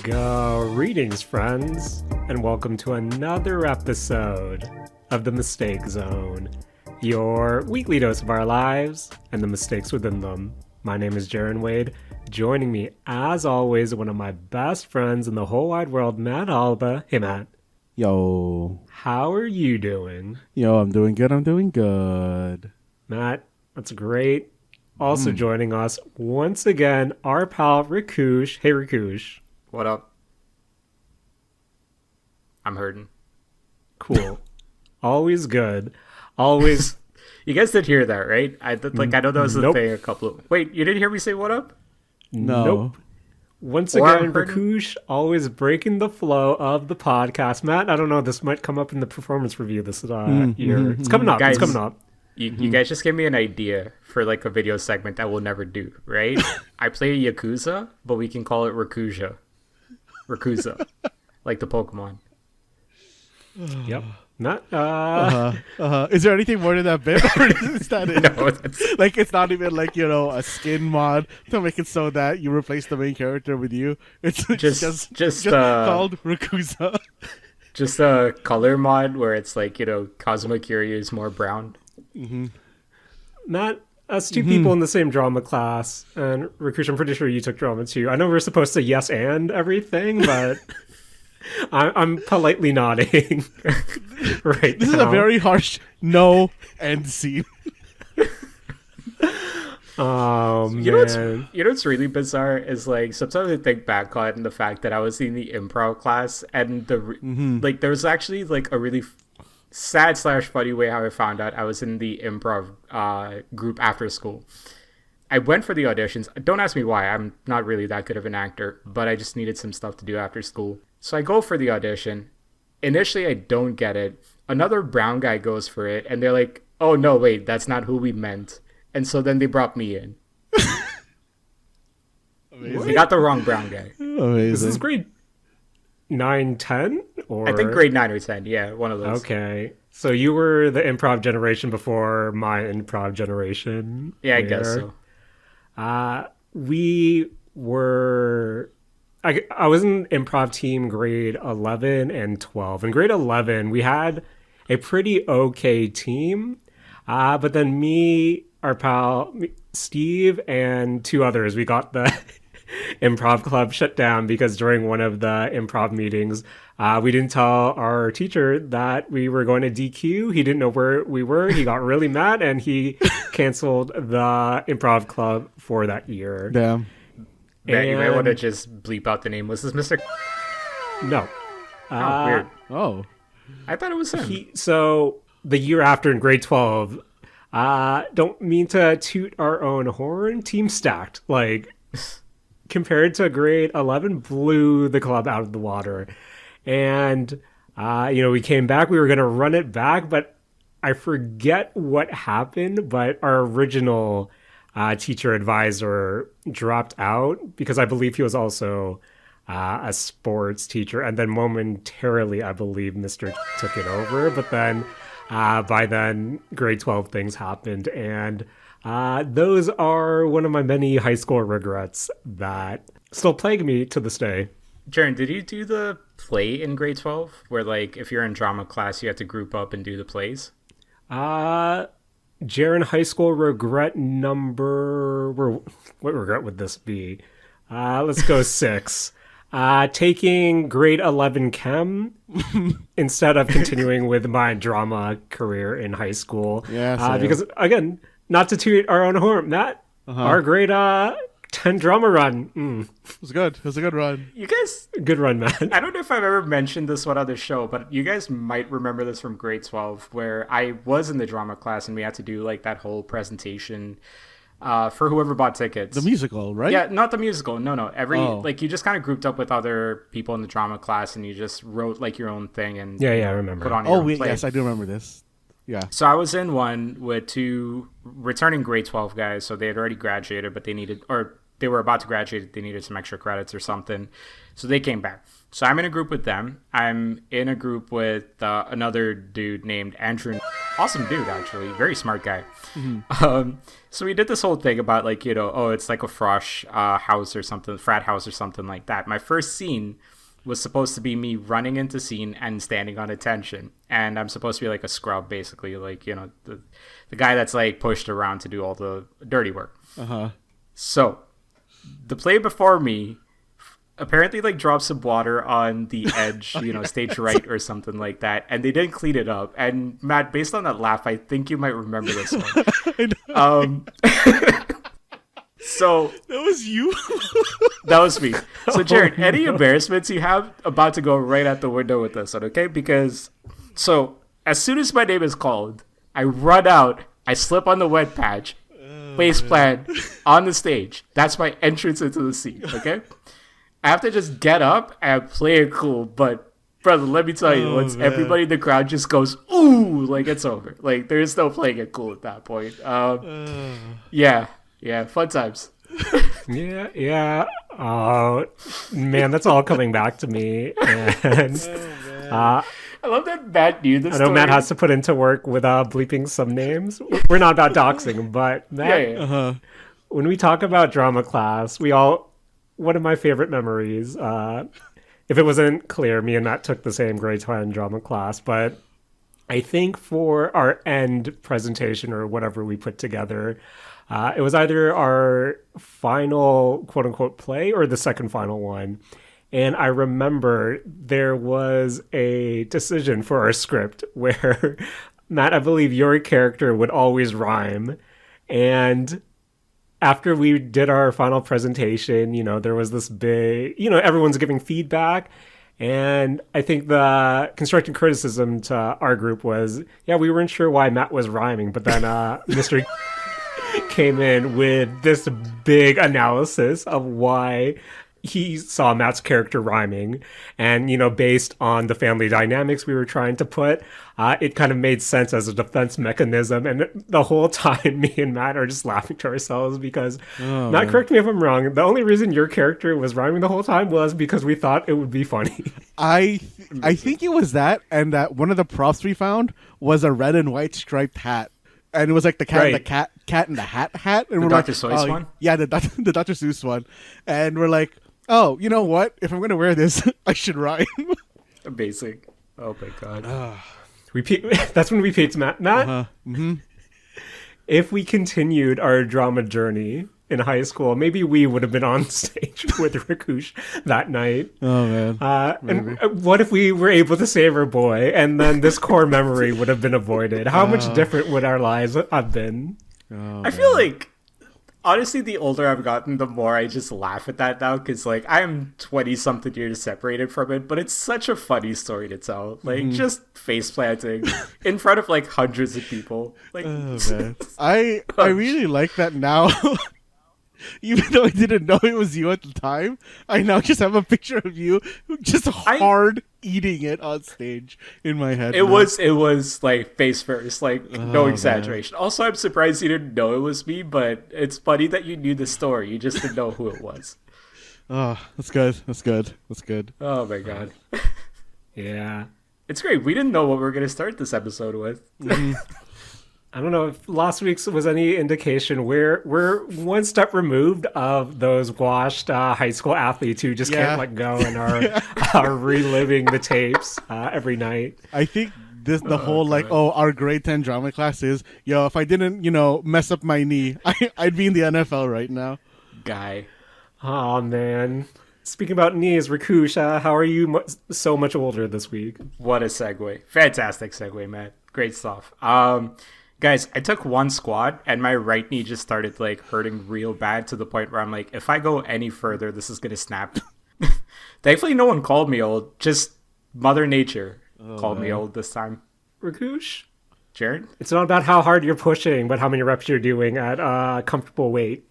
Greetings, friends, and welcome to another episode of The Mistake Zone, your weekly dose of our lives and the mistakes within them. My name is Jaren Wade. Joining me, as always, one of my best friends in the whole wide world, Matt Alba. Hey, Matt. Yo. How are you doing? Yo, I'm doing good. Matt, that's great. Also joining us, once again, our pal, Rakush. Hey, Rakush. What up? I'm hurting. Cool. Always good. Always. You guys did hear that, right? I know that was the Nope. thing a couple of... Wait, you didn't hear me say what up? No. Nope. Once Or again, I'm hurting. Rakush always breaking the flow of the podcast. Matt, I don't know. This might come up in the performance review this year. It's coming up. Guys, It's coming up. You guys just gave me an idea for like a video segment that we'll never do, right? I play Yakuza, but we can call it Rakuja. Rakuza. Like the Pokemon. Yep. Matt, Is there anything more to that bit? Or is that it? No, that's... Like, it's not even like, a skin mod to make it so that you replace the main character with you. It's just called Rakuza. Just a color mod where it's like, Cosmo Kiryu is more brown. Matt, us two people in the same drama class, and Rakush, I'm pretty sure you took drama too. I know we're supposed to yes and everything, but I'm politely nodding right This now. is a very harsh no end scene. Oh, man. You know what's really bizarre is like sometimes I think back on the fact that I was in the improv class and like there was actually like a really sad / funny way how I found out I was in the improv group after school. I went for the auditions. Don't ask me why. I'm not really that good of an actor, but I just needed some stuff to do after school. So I go for the audition. Initially, I don't get it. Another brown guy goes for it, and they're like, "Oh no, wait, that's not who we meant." And so then they brought me in. Amazing. They got the wrong brown guy. Amazing. This is grade 9, 10? Or... I think grade 9 or 10. Yeah, one of those. Okay. So you were the improv generation before my improv generation. Yeah, I guess so. We were... I was in improv team grade 11 and 12. In grade 11, we had a pretty okay team. But then me, our pal, Steve, and 2 others, we got the improv club shut down because during one of the improv meetings, we didn't tell our teacher that we were going to DQ. He didn't know where we were. He got really mad and he canceled the improv club for that year. Damn. Matt, you might And- want to just bleep out the name. Was this Mr. No. Oh, weird. Oh. I thought it was him. So the year after in grade 12, don't mean to toot our own horn, team stacked. Like, compared to grade 11, blew the club out of the water. And, we came back. We were going to run it back, but I forget what happened. But our original teacher advisor dropped out because I believe he was also a sports teacher. And then momentarily, I believe Mr. took it over. But then by then, grade 12 things happened. And those are one of my many high school regrets that still plague me to this day. Jaren, did you do the play in grade 12? Where, like, if you're in drama class, you have to group up and do the plays? Jaren high school regret number... What regret would this be? Let's go 6. Taking grade 11 chem instead of continuing with my drama career in high school. Yeah, same. Because, again, not to toot our own horn, Matt, our grade 10 drama run. It was good. It was a good run. You guys... Good run, Matt. I don't know if I've ever mentioned this one other show, but you guys might remember this from grade 12, where I was in the drama class and we had to do, like, that whole presentation for whoever bought tickets. The musical, right? Yeah, not the musical. No. Oh. You just kind of grouped up with other people in the drama class and you just wrote, like, your own thing and Yeah, I remember. put on your own play. Yes, I do remember this. Yeah. So I was in one with 2 returning grade 12 guys, so they had already graduated, but they needed, or they were about to graduate. They needed some extra credits or something. So they came back. So I'm in a group with them. I'm in a group with another dude named Andrew. Awesome dude, actually. Very smart guy. So we did this whole thing about like, it's like a frosh house or something, frat house or something like that. My first scene was supposed to be me running into scene and standing on attention. And I'm supposed to be like a scrub, basically. Like, the guy that's like pushed around to do all the dirty work. So the play before me apparently like dropped some water on the edge, stage right or something like that, and they didn't clean it up. And Matt, based on that laugh, I think you might remember this one. So that was you. That was me. So Jaren, any embarrassments you have about to go right out the window with this one, okay? Because so as soon as my name is called, I run out, I slip on the wet patch, face plant on the stage. That's my entrance into the scene, okay? I have to just get up and play it cool, but brother, let me tell you, once everybody in the crowd just goes, ooh, like it's over. Like there's no playing it cool at that point. Yeah, fun times. Yeah. Oh man, that's all coming back to me. And I love that Matt knew this. I know story. Matt has to put into work with bleeping some names. We're not about doxing, but Matt, when we talk about drama class, one of my favorite memories, if it wasn't clear, me and Matt took the same grade 10 drama class, but I think for our end presentation or whatever we put together, it was either our final quote-unquote play or the second final one. And I remember there was a decision for our script where, Matt, I believe your character would always rhyme. And after we did our final presentation, there was this big, everyone's giving feedback. And I think the constructive criticism to our group was, we weren't sure why Matt was rhyming. But then Mr. came in with this big analysis of why he saw Matt's character rhyming. And, based on the family dynamics we were trying to put, it kind of made sense as a defense mechanism. And the whole time, me and Matt are just laughing to ourselves because, Matt, correct me if I'm wrong, the only reason your character was rhyming the whole time was because we thought it would be funny. I think it was that, and that one of the props we found was a red and white striped hat. And it was like the cat, right. and the cat in the hat. And the we're Dr. like, Seuss one? Yeah, the Dr. Seuss one. And we're like, oh, you know what? If I'm going to wear this, I should rhyme. Basic. Oh, my God. That's when we peaked, Matt. If we continued our drama journey in high school, maybe we would have been on stage with Rakush that night. Oh, man. And what if we were able to save our boy, and then this core memory would have been avoided? How much different would our lives have been? I feel like, honestly, the older I've gotten, the more I just laugh at that now, because, like, I'm 20-something years separated from it, but it's such a funny story to tell. Like, just face planting in front of, like, hundreds of people. Like, man. I really like that now. Even though I didn't know it was you at the time, I now just have a picture of you just hard eating it on stage in my head. It was like face first, like no exaggeration. Man. Also, I'm surprised you didn't know it was me, but it's funny that you knew the story. You just didn't know who it was. Oh, that's good. Oh my God. Yeah. It's great. We didn't know what we were going to start this episode with. I don't know if last week's was any indication. We're one step removed of those washed high school athletes who just can't let go and are reliving the tapes every night. I think the whole God. Our grade 10 drama class is, if I didn't, mess up my knee, I'd be in the NFL right now. Guy. Oh, man. Speaking about knees, Rakush, how are you so much older this week? What a segue. Fantastic segue, man. Great stuff. Guys, I took one squat and my right knee just started like hurting real bad to the point where I'm like, if I go any further, this is going to snap. Thankfully, no one called me old. Just Mother Nature called me old this time. Rakush? Jaren? It's not about how hard you're pushing, but how many reps you're doing at comfortable weight.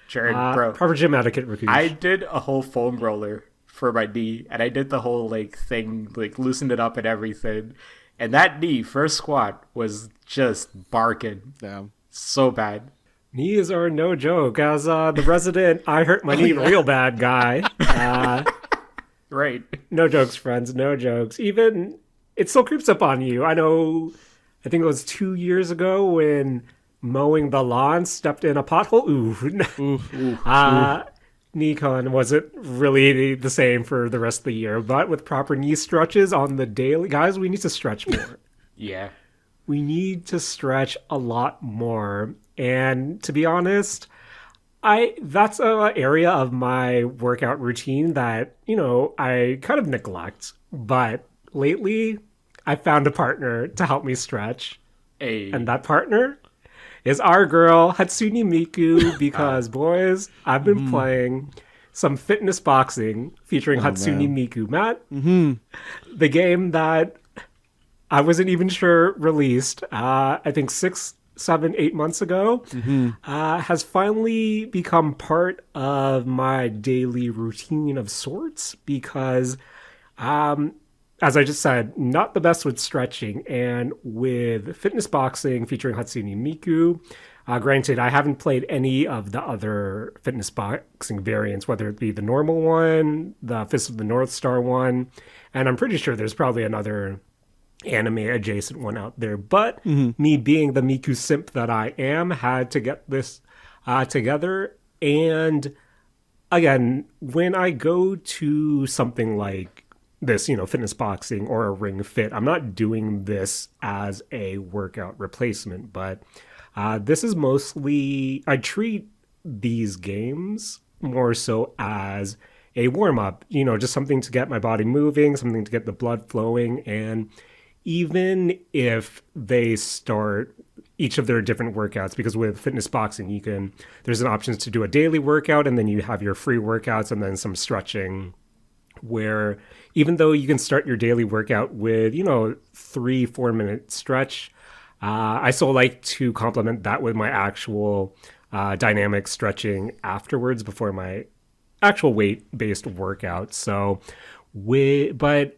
Jaren, bro. Proper gym etiquette, Rakush. I did a whole foam roller for my knee, and I did the whole like thing, like loosened it up and everything. And that knee, first squat, was just barking. Damn. So bad. Knees are no joke. As the resident, I hurt my knee real bad guy. Right. No jokes, friends. No jokes. Even it still creeps up on you. I know. I think it was 2 years ago when mowing the lawn stepped in a pothole. Knee con wasn't really the same for the rest of the year, but with proper knee stretches on the daily, guys, we need to stretch more. Yeah. We need to stretch a lot more. And to be honest, that's an area of my workout routine that, I kind of neglect. But lately, I found a partner to help me stretch. Hey. And that partner is our girl, Hatsune Miku, because, boys, I've been playing some fitness boxing featuring Hatsune Miku. Matt, the game that I wasn't even sure released, I think 6, 7, 8 months ago, has finally become part of my daily routine of sorts because, as I just said, not the best with stretching. And with fitness boxing featuring Hatsune Miku, granted, I haven't played any of the other fitness boxing variants, whether it be the normal one, the Fist of the North Star one, and I'm pretty sure there's probably another anime adjacent one out there. But me being the Miku simp that I am, had to get this together. And again, when I go to something like this, fitness boxing or a ring fit, I'm not doing this as a workout replacement, but this is mostly, I treat these games more so as a warm-up, just something to get my body moving, something to get the blood flowing. And even if they start each of their different workouts, because with fitness boxing, there's an option to do a daily workout, and then you have your free workouts and then some stretching, where even though you can start your daily workout with, 3-4 minute stretch, I still like to complement that with my actual dynamic stretching afterwards before my actual weight-based workout. So, Rakush,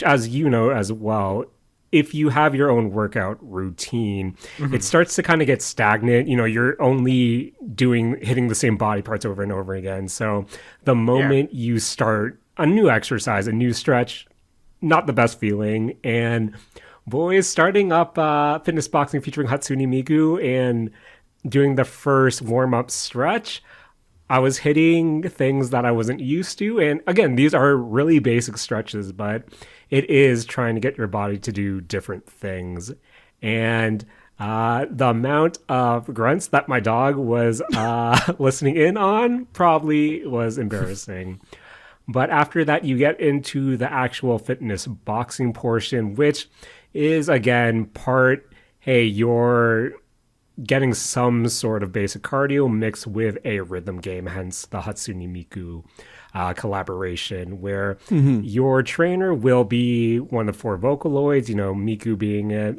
as you know as well, if you have your own workout routine, it starts to kind of get stagnant. You're only hitting the same body parts over and over again. So the moment you start a new exercise, a new stretch, not the best feeling. And boys, starting up fitness boxing featuring Hatsune Miku and doing the first warm-up stretch, I was hitting things that I wasn't used to. And again, these are really basic stretches, but it is trying to get your body to do different things. And the amount of grunts that my dog was listening in on probably was embarrassing. But after that, you get into the actual fitness boxing portion, which is, again, part, hey, you're getting some sort of basic cardio mixed with a rhythm game, hence the Hatsune Miku collaboration, where your trainer will be one of 4 Vocaloids, Miku being it,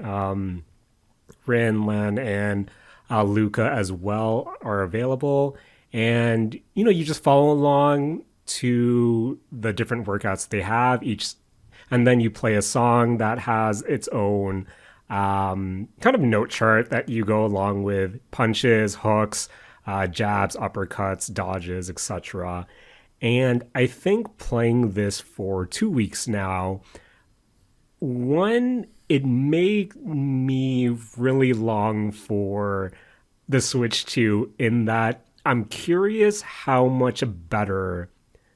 Rin, Len, and Luca as well are available. And, you just follow along to the different workouts they have each, and then you play a song that has its own kind of note chart that you go along with punches, hooks, jabs, uppercuts, dodges, etc. And I think playing this for 2 weeks now, one, it made me really long for the Switch 2 in that I'm curious how much better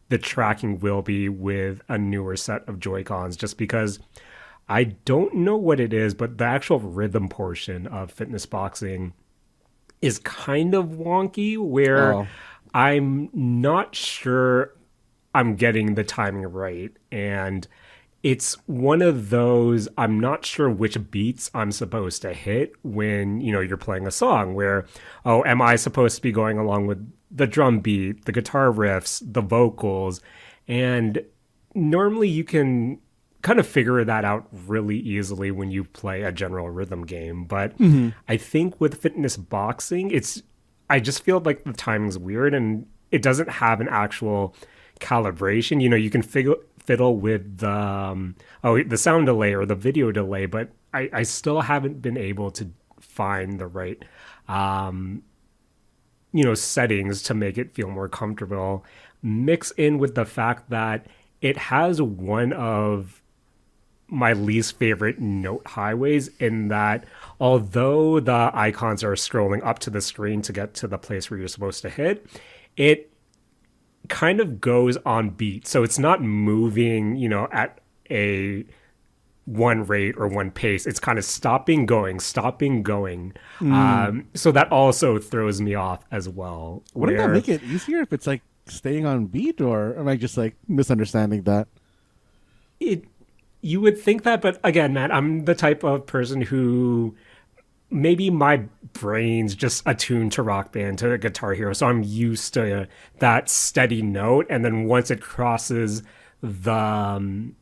the tracking will be with a newer set of Joy-Cons, just because I don't know what it is, but the actual rhythm portion of fitness boxing is kind of wonky, where I'm not sure I'm getting the timing right. And it's one of those, I'm not sure which beats I'm supposed to hit when, you're playing a song, where, am I supposed to be going along with the drum beat, the guitar riffs, the vocals? And normally you can kind of figure that out really easily when you play a general rhythm game. But I think with fitness boxing, I just feel like the timing's weird and it doesn't have an actual calibration. You can fiddle with the sound delay or the video delay, but I still haven't been able to find the right settings to make it feel more comfortable. Mix in with the fact that it has one of my least favorite note highways, in that although the icons are scrolling up to the screen to get to the place where you're supposed to hit, it kind of goes on beat. So it's not moving, at a one rate or one pace. It's kind of stopping, going. So that also throws me off as well. Wouldn't that make it easier if it's like staying on beat, or am I just like misunderstanding that? You would think that, but again, Matt, I'm the type of person who maybe my brain's just attuned to Rock Band, to Guitar Hero, so I'm used to that steady note, and then once it crosses the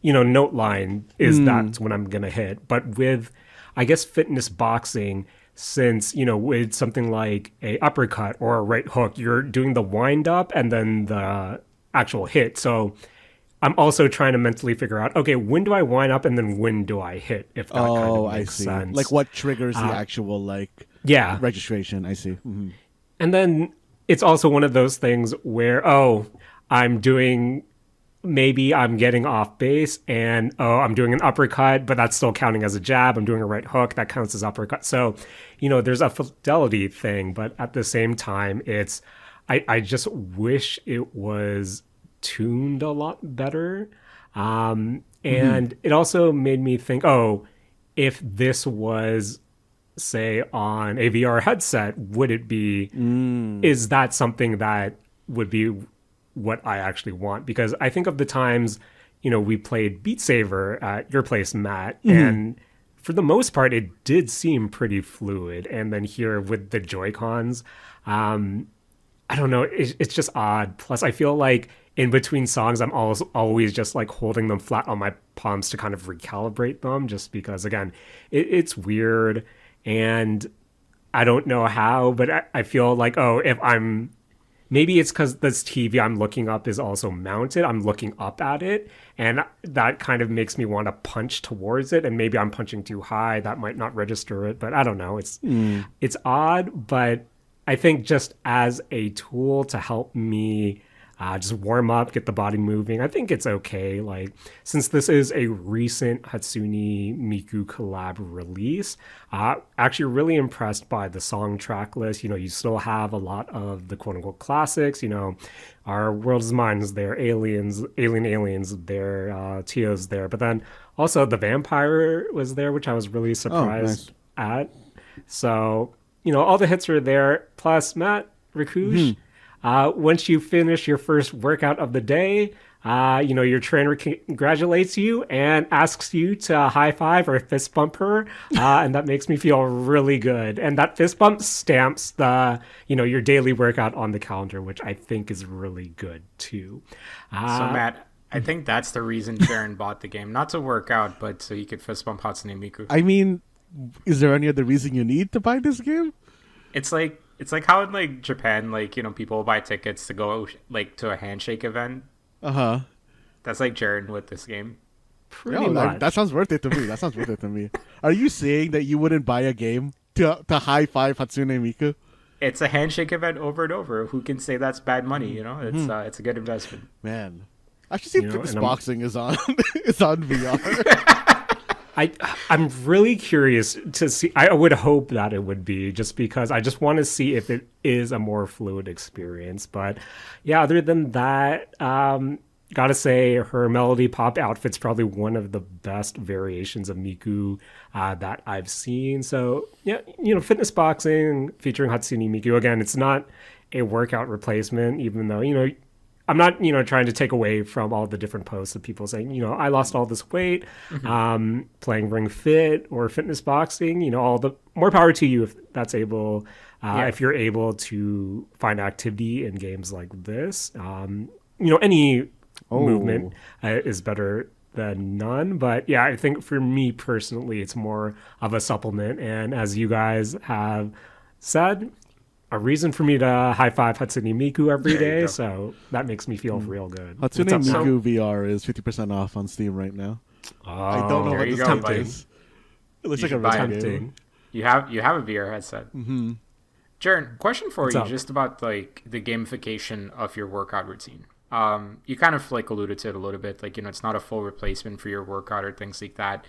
note line, that's when I'm gonna hit. But with, I guess, fitness boxing, since with something like a uppercut or a right hook, you're doing the wind up and then the actual hit. So I'm also trying to mentally figure out, okay, when do I wind up and then when do I hit? If that kind of makes sense. Like what triggers the actual registration? I see. Mm-hmm. And then it's also one of those things where maybe I'm getting off base and I'm doing an uppercut, but that's still counting as a jab. I'm doing a right hook, that counts as uppercut. So, there's a fidelity thing, but at the same time, I just wish it was tuned a lot better. And it also made me think, if this was, say, on a VR headset, would it be, is that something that would be what I actually want? Because I think of the times, we played Beat Saber at your place, Matt, and for the most part, it did seem pretty fluid. And then here with the Joy-Cons, I don't know, it's just odd. Plus, I feel like in between songs, I'm always just like holding them flat on my palms to kind of recalibrate them, just because, again, it's weird. And I don't know how, but I feel like, maybe it's because this TV I'm looking up is also mounted. I'm looking up at it, and that kind of makes me want to punch towards it. And maybe I'm punching too high. That might not register it, but I don't know. It's odd, but I think just as a tool to help me just warm up, get the body moving, I think it's okay. Like, since this is a recent Hatsune Miku collab release, actually really impressed by the song track list. You still have a lot of the quote unquote classics, Our World Is Mine is there, Aliens there, Tio's there, but then also The Vampire was there, which I was really surprised at. So, all the hits are there. Plus, Matt, Rakush, once you finish your first workout of the day, your trainer congratulates you and asks you to high five or fist bump her, and that makes me feel really good. And that fist bump stamps the, your daily workout on the calendar, which I think is really good too. So Matt, I think that's the reason Jaren bought the game, not to work out, but so he could fist bump Hatsune Miku. I mean, is there any other reason you need to buy this game? It's like how in Japan, people buy tickets to go to a handshake event. That's like Jaren with this game. Pretty much. That sounds worth it to me. Are you saying that you wouldn't buy a game to high five Hatsune Miku? It's a handshake event over and over. Who can say that's bad money? It's a good investment. Man, I should see if this boxing is on is on VR. I'm really curious to see. I would hope that it would be, just because I just want to see if it is a more fluid experience. But yeah, other than that, gotta say her melody pop outfit's probably one of the best variations of Miku that I've seen. So yeah, fitness boxing featuring Hatsune Miku. Again, it's not a workout replacement, even though, I'm not, trying to take away from all the different posts of people saying, I lost all this weight, playing Ring Fit or fitness boxing, all the more power to you if that's able, if you're able to find activity in games like this. Any movement is better than none. But yeah, I think for me personally, it's more of a supplement. And as you guys have said, a reason for me to high five Hatsune Miku every day, so that makes me feel real good. Hatsune Miku VR is 50% off on Steam right now. I don't know what this temp is. It looks like a retro game. You have a VR headset. Mm-hmm. Jaren, question for What's you, up? just about like the gamification of your workout routine. You kind of like alluded to it a little bit, like it's not a full replacement for your workout or things like that.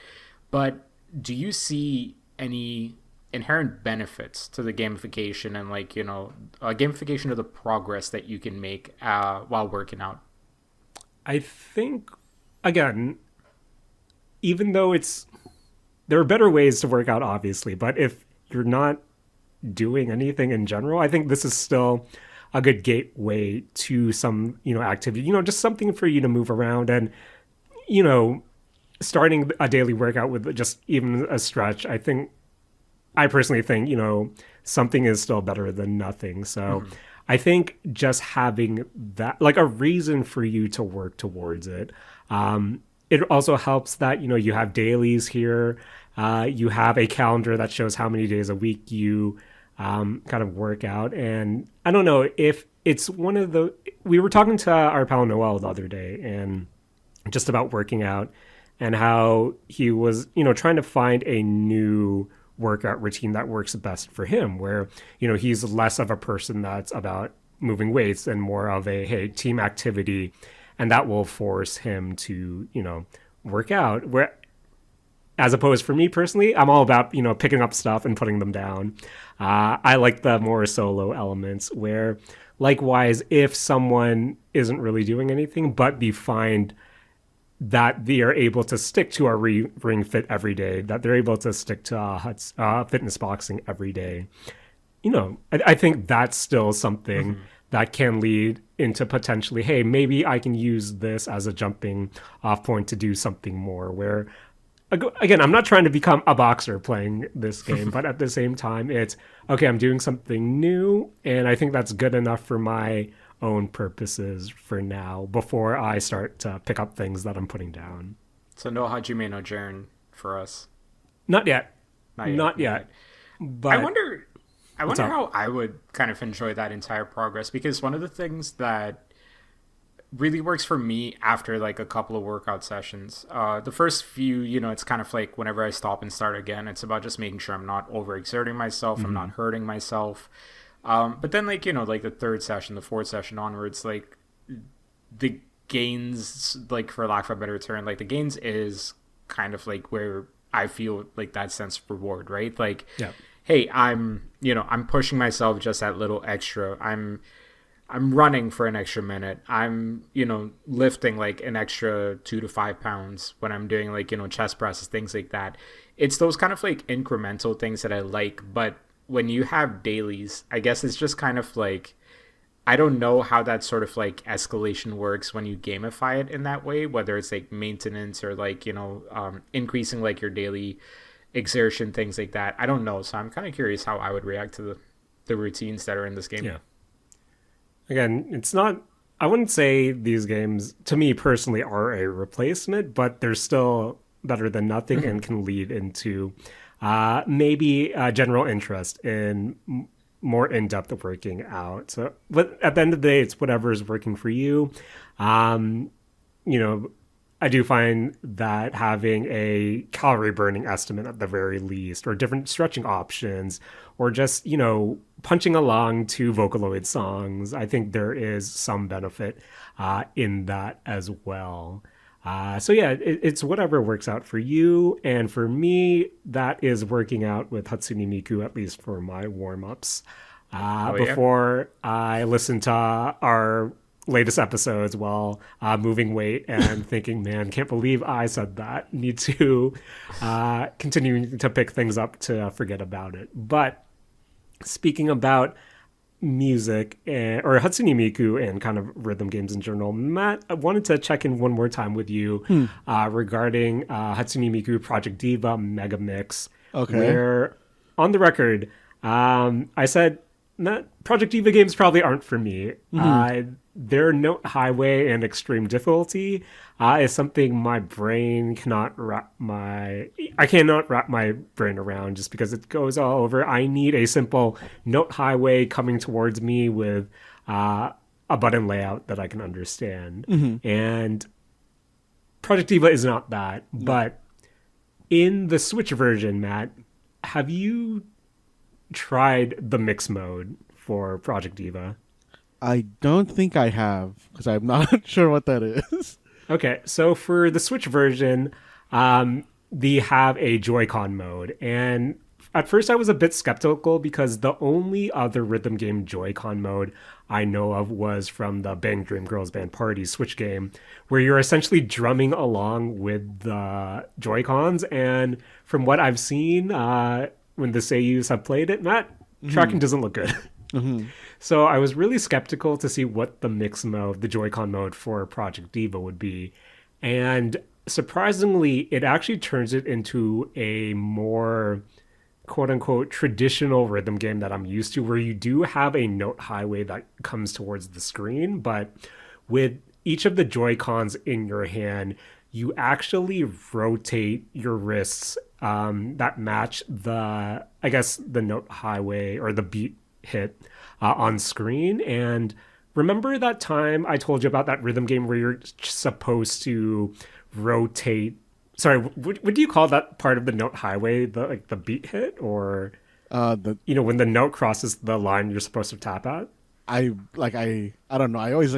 But do you see any inherent benefits to the gamification and like gamification of the progress that you can make while working out? I think, again, even though there are better ways to work out, obviously, but if you're not doing anything in general, I think this is still a good gateway to some, activity, just something for you to move around and, you know, starting a daily workout with just even a stretch. I personally think, something is still better than nothing. So I think just having that, like a reason for you to work towards it. It also helps that, you have dailies here. You have a calendar that shows how many days a week you kind of work out. And I don't know if it's one of we were talking to our pal Noel the other day and just about working out and how he was, trying to find a new workout routine that works best for him, where, he's less of a person that's about moving weights and more of a, hey, team activity. And that will force him to, work out. Where, as opposed for me personally, I'm all about, picking up stuff and putting them down. I like the more solo elements where, likewise, if someone isn't really doing anything, but they find that they are able to stick to a ring fit every day, that they're able to stick to fitness boxing every day, I think that's still something that can lead into potentially, hey, maybe I can use this as a jumping off point to do something more. Where, again, I'm not trying to become a boxer playing this game, but at the same time, it's, okay, I'm doing something new, and I think that's good enough for my own purposes for now before I start to pick up things that I'm putting down. So no Hajime no Jaren for us. Not yet. Not yet. Not yet. But I wonder how I would kind of enjoy that entire progress, because one of the things that really works for me after like a couple of workout sessions, the first few, it's kind of like whenever I stop and start again, it's about just making sure I'm not overexerting myself, I'm not hurting myself. But then like, like the third session, the fourth session onwards, like the gains, like for lack of a better term, like the gains is kind of like where I feel like that sense of reward, right? Like, yeah. Hey, I'm pushing myself just that little extra. I'm running for an extra minute. I'm, lifting like an extra 2 to 5 pounds when I'm doing like, chest presses, things like that. It's those kind of like incremental things that I like. But when you have dailies, I guess it's just kind of like, I don't know how that sort of like escalation works when you gamify it in that way, whether it's like maintenance or like, increasing like your daily exertion, things like that. I don't know. So I'm kind of curious how I would react to the routines that are in this game. Yeah. Again, it's not, I wouldn't say these games, to me personally, are a replacement, but they're still better than nothing and can lead into maybe a general interest in more in-depth working out. So, but at the end of the day, it's whatever is working for you. I do find that having a calorie burning estimate at the very least, or different stretching options, or just, punching along to Vocaloid songs, I think there is some benefit in that as well. So yeah, it's whatever works out for you. And for me, that is working out with Hatsune Miku, at least for my warm-ups. Before I listen to our latest episodes while moving weight and thinking, man, can't believe I said that. Need to continuing to pick things up to forget about it. But speaking about music or Hatsune Miku and kind of rhythm games in general, Matt, I wanted to check in one more time with you regarding Hatsune Miku Project Diva Mega Mix. Okay. Where, on the record, I said, Project Diva games probably aren't for me. Their note highway and extreme difficulty is something my brain I cannot wrap my brain around, just because it goes all over. I need a simple note highway coming towards me with a button layout that I can understand. And Project Diva is not that. But in the Switch version, Matt, have you tried the mix mode for Project Diva? I don't think I have because I'm not sure what that is. Okay, so for the Switch version, they have a Joy-Con mode, and at first I was a bit skeptical because the only other rhythm game Joy-Con mode I know of was from the Bang Dream Girls Band Party Switch game, where you're essentially drumming along with the Joy-Cons. And from what I've seen, when the Seiyus have played it, Matt, tracking doesn't look good. So I was really skeptical to see what the mix mode, the Joy-Con mode for Project Diva would be. And surprisingly, it actually turns it into a more quote unquote traditional rhythm game that I'm used to, where you do have a note highway that comes towards the screen, but with each of the Joy-Cons in your hand, you actually rotate your wrists that match I guess, the note highway or the beat hit on screen. And remember that time I told you about that rhythm game where you're supposed to rotate? Sorry, what do you call that part of the note highway? The beat hit, or when the note crosses the line you're supposed to tap at? I don't know. I always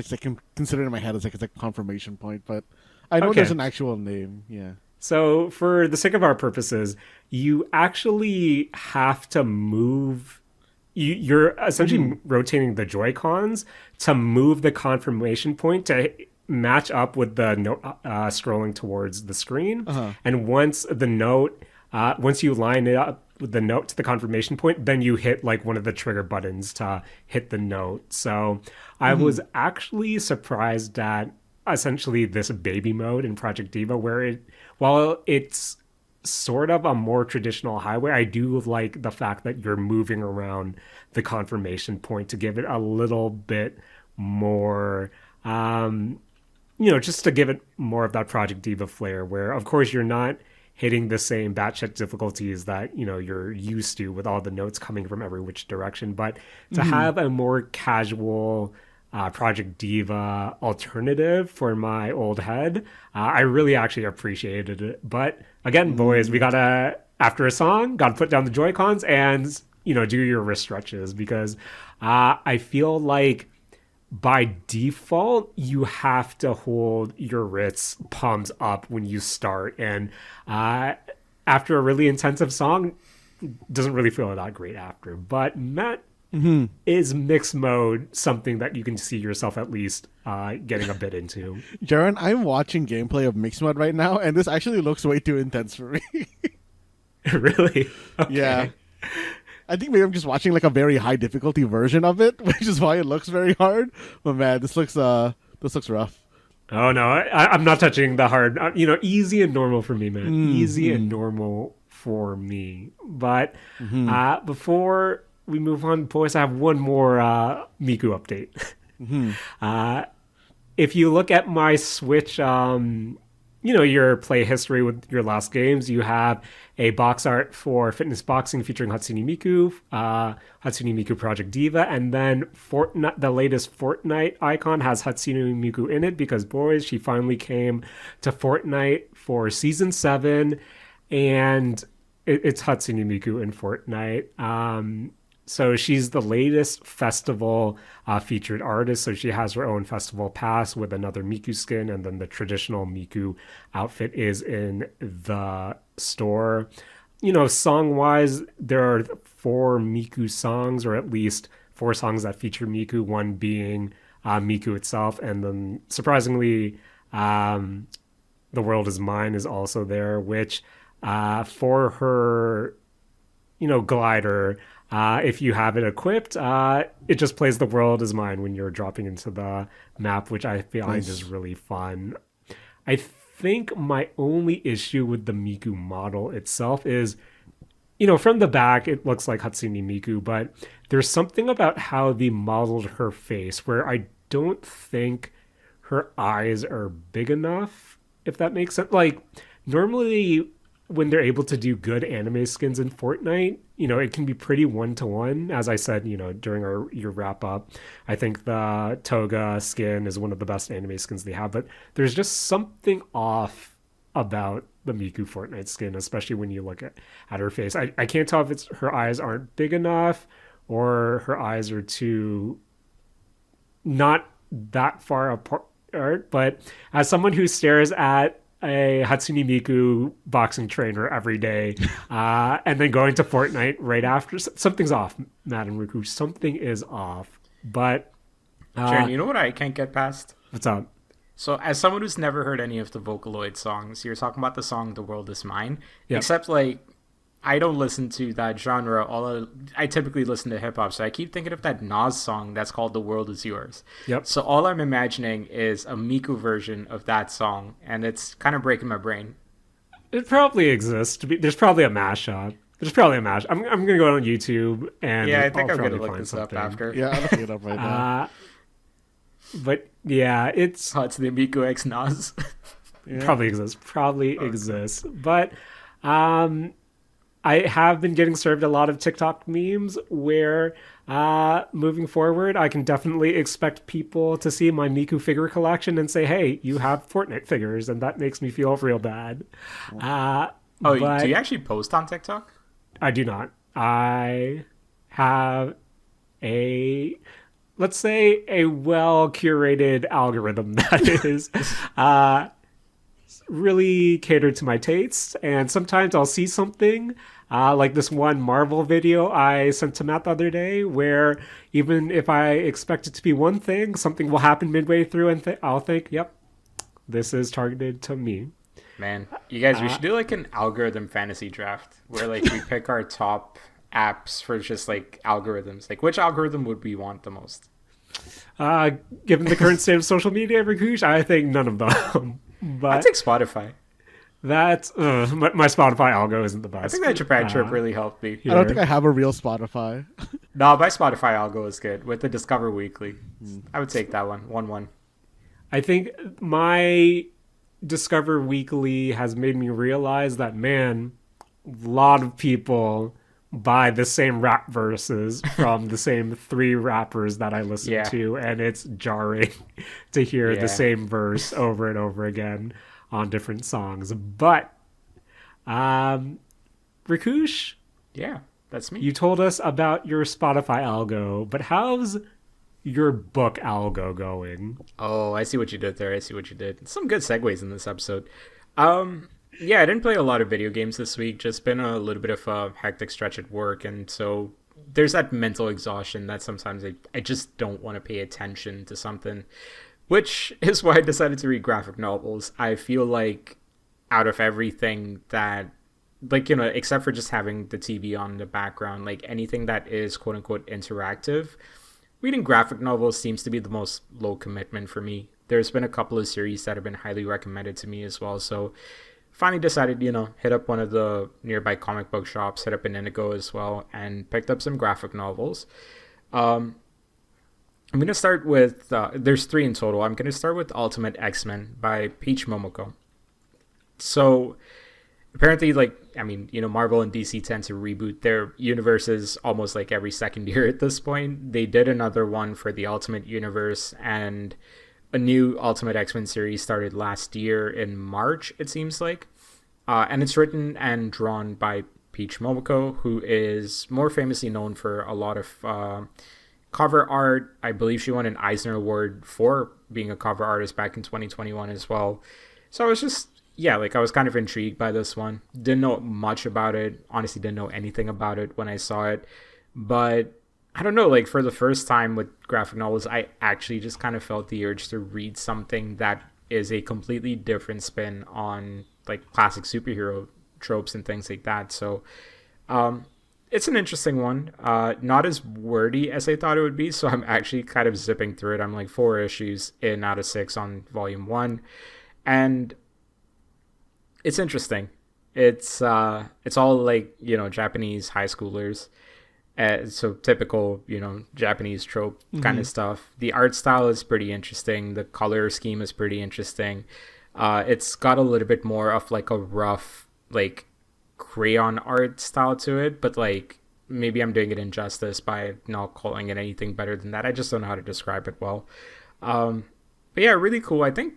consider it in my head as it's a confirmation point, but I know Okay. there's an actual name. Yeah. So for the sake of our purposes, you actually have to move. You're essentially rotating the Joy-Cons to move the confirmation point to match up with the note scrolling towards the screen. And once you line it up with the note to the confirmation point, then you hit like one of the trigger buttons to hit the note. So I was actually surprised at essentially this baby mode in Project Diva, where while it's sort of a more traditional highway, I do like the fact that you're moving around the confirmation point to give it a little bit more just to give it more of that Project Diva flair, where of course you're not hitting the same batshit difficulties that you're used to with all the notes coming from every which direction, but to have a more casual Project Diva alternative for my old head, I really actually appreciated it. But again, boys, we gotta, after a song, gotta put down the Joy-Cons and do your wrist stretches, because I feel like by default, you have to hold your wrists palms up when you start. And after a really intensive song, doesn't really feel that great after. But Matt, is mixed mode something that you can see yourself at least getting a bit into? Jaren, I'm watching gameplay of mixed mode right now, and this actually looks way too intense for me. Really? Okay. Yeah. I think maybe I'm just watching like a very high difficulty version of it, which is why it looks very hard. But man, this looks rough. Oh no, I'm not touching the hard. Easy and normal for me, man. Easy and normal for me. But before we move on, boys, I have one more Miku update. If you look at my Switch, your play history with your last games, you have a box art for Fitness Boxing featuring Hatsune Miku, Hatsune Miku Project Diva, and then Fortnite, the latest Fortnite icon has Hatsune Miku in it because, boys, she finally came to Fortnite for Season 7, and it's Hatsune Miku in Fortnite. So she's the latest festival featured artist. So she has her own festival pass with another Miku skin, and then the traditional Miku outfit is in the store. Song-wise, there are 4 Miku songs, or at least 4 songs that feature Miku, one being Miku itself. And then, surprisingly, The World Is Mine is also there, which for her, glider, if you have it equipped, it just plays The World Is Mine when you're dropping into the map, which I find is really fun. I think my only issue with the Miku model itself is, from the back, it looks like Hatsune Miku, but there's something about how they modeled her face where I don't think her eyes are big enough, if that makes sense. Like, normally when they're able to do good anime skins in Fortnite, it can be pretty one-to-one. As I said, during your wrap-up, I think the Toga skin is one of the best anime skins they have, but there's just something off about the Miku Fortnite skin, especially when you look at her face. I can't tell if it's her eyes aren't big enough or her eyes are too not that far apart. But as someone who stares at a Hatsune Miku boxing trainer every day, and then going to Fortnite right after, something's off, Madam Rakush. Something is off. But Jaren, you know what I can't get past? what's up? So, as someone who's never heard any of the Vocaloid songs, you're talking about the song "The World Is Mine," Yep. except like I don't listen to that genre. I typically listen to hip hop, so I keep thinking of that Nas song that's called "The World Is Yours." Yep. So all I'm imagining is a Miku version of that song, and it's kind of breaking my brain. It probably exists. There's probably a mashup. There's probably a mash. I'm gonna go on YouTube and Yeah, I think I'll I'm gonna probably look find this up something. after. Yeah, I'm looking it up right now. But yeah, it's Hatsune Miku X Nas. Yeah. probably exists. But I have been getting served a lot of TikTok memes where moving forward, I can definitely expect people to see my Miku figure collection and say, "Hey, you have Fortnite figures," and that makes me feel real bad. Oh, But do you actually post on TikTok? I do not. I have let's say, a well curated algorithm that is really catered to my tastes. And sometimes I'll see something like this one Marvel video I sent to Matt the other day, where even if I expect it to be one thing, something will happen midway through, and I'll think, "Yep, this is targeted to me." Man, you guys, we should do like an algorithm fantasy draft where like we pick our top apps for just like algorithms. Like, which algorithm would we want the most? Given the current state of social media, Rakush, I think none of them. I But take Spotify. that's my Spotify algo isn't the best. I think that Japan trip really helped me. I don't think I have a real Spotify. No, my Spotify algo is good with the Discover Weekly. I would take that one. 1-1. I think my Discover Weekly has made me realize that, man, a lot of people buy the same rap verses from the same three rappers that I listen Yeah. to, and it's jarring to hear Yeah. the same verse over and over again on different songs. But Rakush, Yeah, that's me. you told us about your Spotify algo, but how's your book algo going? Oh, I see what you did there. I see what you did. Some good segues in this episode. Yeah, I didn't play a lot of video games this week. Just been a little bit of a hectic stretch at work, and so there's that mental exhaustion that sometimes I just don't want to pay attention to something, which is why I decided to read graphic novels. I feel like out of everything that, like, you know, except for just having the TV on in the background, like anything that is quote unquote interactive, reading graphic novels seems to be the most low commitment for me. There's been a couple of series that have been highly recommended to me as well. So finally decided, you know, hit up one of the nearby comic book shops, hit up an Indigo as well, and picked up some graphic novels. I'm going to start with, there's 3 in total. I'm going to start with Ultimate X-Men by Peach Momoko. So apparently, like, I mean, you know, Marvel and DC tend to reboot their universes almost like every second year at this point. They did another one for the Ultimate Universe, and a new Ultimate X-Men series started last year in March, it seems like. And it's written and drawn by Peach Momoko, who is more famously known for a lot of cover art. I believe she won an Eisner Award for being a cover artist back in 2021 as well. So I was just, yeah, like I was kind of intrigued by this one. Didn't know much about it. Honestly, didn't know anything about it when I saw it. But I don't know, like for the first time with graphic novels, I actually just kind of felt the urge to read something that is a completely different spin on like classic superhero tropes and things like that. So it's an interesting one. Not as wordy as I thought it would be, so I'm actually kind of zipping through it. I'm like 4 issues in out of 6 on volume 1. And it's interesting. It's all like, you know, Japanese high schoolers. So typical, you know, Japanese trope kind of stuff. The art style is pretty interesting. The color scheme is pretty interesting. It's got a little bit more of like a rough, like crayon art style to it, but like maybe I'm doing it injustice by not calling it anything better than that. I just don't know how to describe it well. But yeah, really cool. I think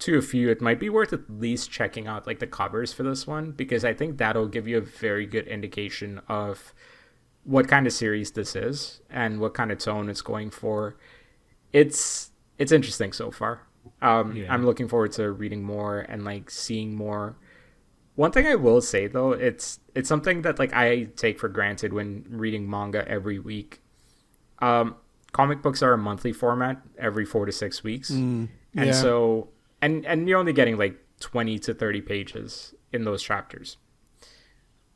to a few, it might be worth at least checking out like the covers for this one, because I think that'll give you a very good indication of what kind of series this is and what kind of tone it's going for. It's interesting so far. I'm looking forward to reading more and like seeing more. One thing I will say though, it's something that like I take for granted when reading manga every week. Comic books are a monthly format every 4 to 6 weeks. And so and you're only getting like 20 to 30 pages in those chapters.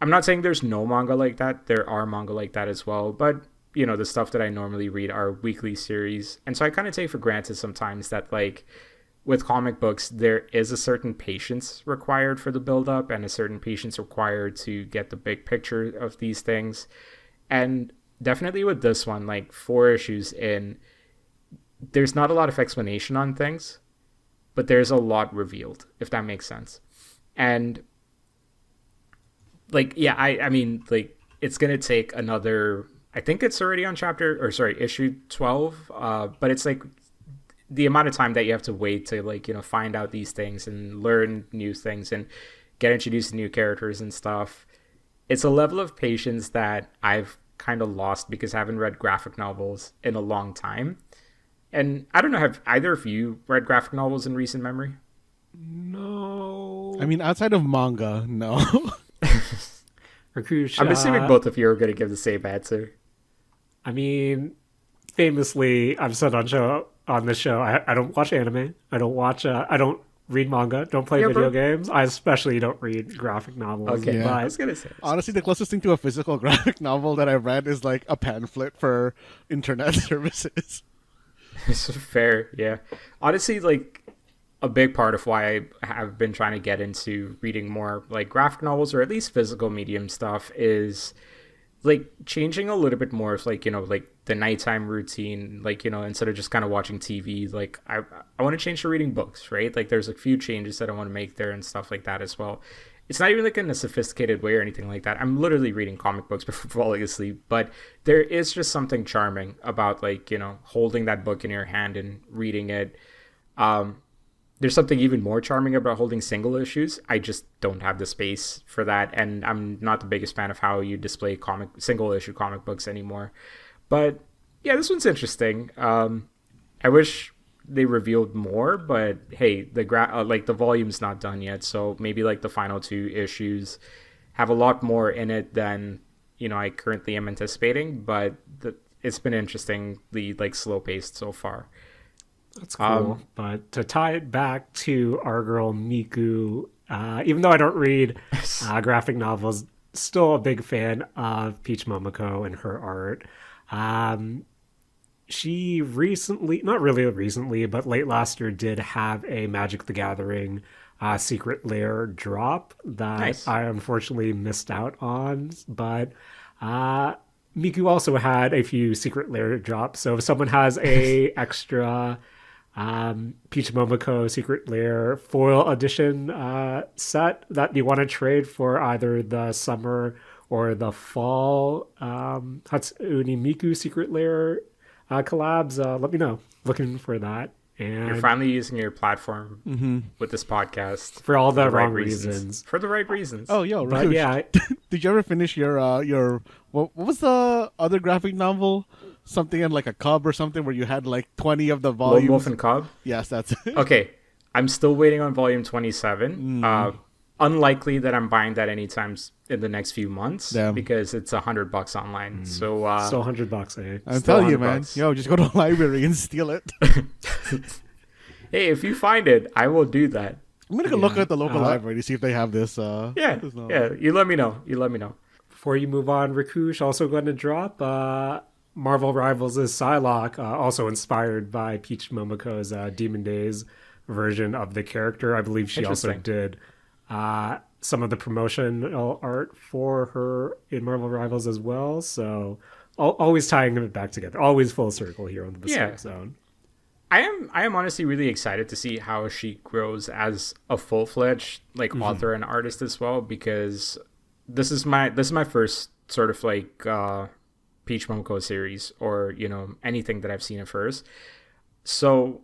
I'm not saying there's no manga like that. There are manga like that as well, but the stuff that I normally read are weekly series. And so I kind of take for granted sometimes that like with comic books, there is a certain patience required for the build up and a certain patience required to get the big picture of these things. And definitely with this one, like 4 issues in, there's not a lot of explanation on things, but there's a lot revealed, if that makes sense. And like, yeah, I mean, like, it's going to take another, I think it's already on issue 12, but it's like the amount of time that you have to wait to like, find out these things and learn new things and get introduced to new characters and stuff. It's a level of patience that I've kind of lost because I haven't read graphic novels in a long time. And I don't know, have either of you read graphic novels in recent memory? No. I mean, outside of manga, no. Rakush, I'm assuming both of you are going to give the same answer. I mean, famously, I've said on this show, I don't watch anime. I don't read manga. Don't play video games. I especially don't read graphic novels. Okay, Yeah. I was going to say. Honestly, the closest thing to a physical graphic novel that I read is like a pamphlet for internet services. It's fair, yeah. Honestly, like, a big part of why I have been trying to get into reading more like graphic novels or at least physical medium stuff is like changing a little bit more of like, like the nighttime routine, like, instead of just kind of watching TV, like I want to change to reading books, right? Like there's a few changes that I want to make there and stuff like that as well. It's not even like in a sophisticated way or anything like that. I'm literally reading comic books before falling asleep, but there is just something charming about like, holding that book in your hand and reading it. There's something even more charming about holding single issues. I just don't have the space for that, and I'm not the biggest fan of how you display single issue comic books anymore. But yeah, this one's interesting. I wish they revealed more, but hey, the volume's not done yet, so maybe like the final 2 issues have a lot more in it than I currently am anticipating. But it's been interestingly like slow paced so far. That's cool. But to tie it back to our girl Miku, even though I don't read graphic novels, still a big fan of Peach Momoko and her art. She recently, not really recently, but late last year did have a Magic the Gathering Secret Lair drop that Nice. I unfortunately missed out on. But Miku also had a few Secret Lair drops. So if someone has a extra Peach Momoko Secret Lair foil edition set that you want to trade for either the summer or the fall Hatsune Miku Secret Lair collabs, let me know. Looking for that. And You're finally using your platform with this podcast for all the the right wrong reasons. For the right reasons. Oh, yo, But Rakush, yeah, did you ever finish your what was the other graphic novel? Something in like a cub or something where you had like 20 of the Lone volumes. Wolf and Cub? Yes, that's it. Okay, I'm still waiting on volume 27. Unlikely that I'm buying that anytime in the next few months. Damn. Because it's $100 online. So still $100, eh? I'm Still telling you, man. $100. Yo, just go to a library and steal it. hey, if you find it, I will do that. I'm gonna go look at the local library to see if they have this. Yeah, this novel. yeah. You let me know. Before you move on, Rakush also going to drop Marvel Rivals' Psylocke, also inspired by Peach Momoko's Demon Days version of the character. I believe she also Interesting. did some of the promotional art for her in Marvel Rivals as well. So always tying it back together. Always full circle here on the Obscur Zone. I am honestly really excited to see how she grows as a full-fledged author and artist as well, because this is my first sort of Peach Momoko series, or anything that I've seen of hers. So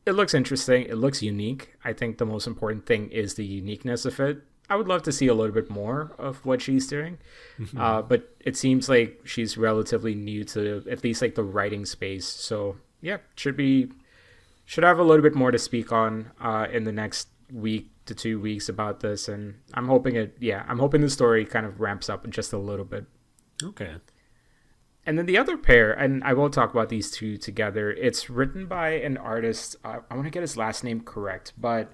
it looks interesting. It looks unique. I think the most important thing is the uniqueness of it. I would love to see a little bit more of what she's doing. But it seems like she's relatively new to at least like the writing space. So yeah, should have a little bit more to speak on in the next week to 2 weeks about this. And I'm hoping the story kind of ramps up just a little bit. Okay. And then the other pair, and I will talk about these two together. It's written by an artist. I want to get his last name correct, but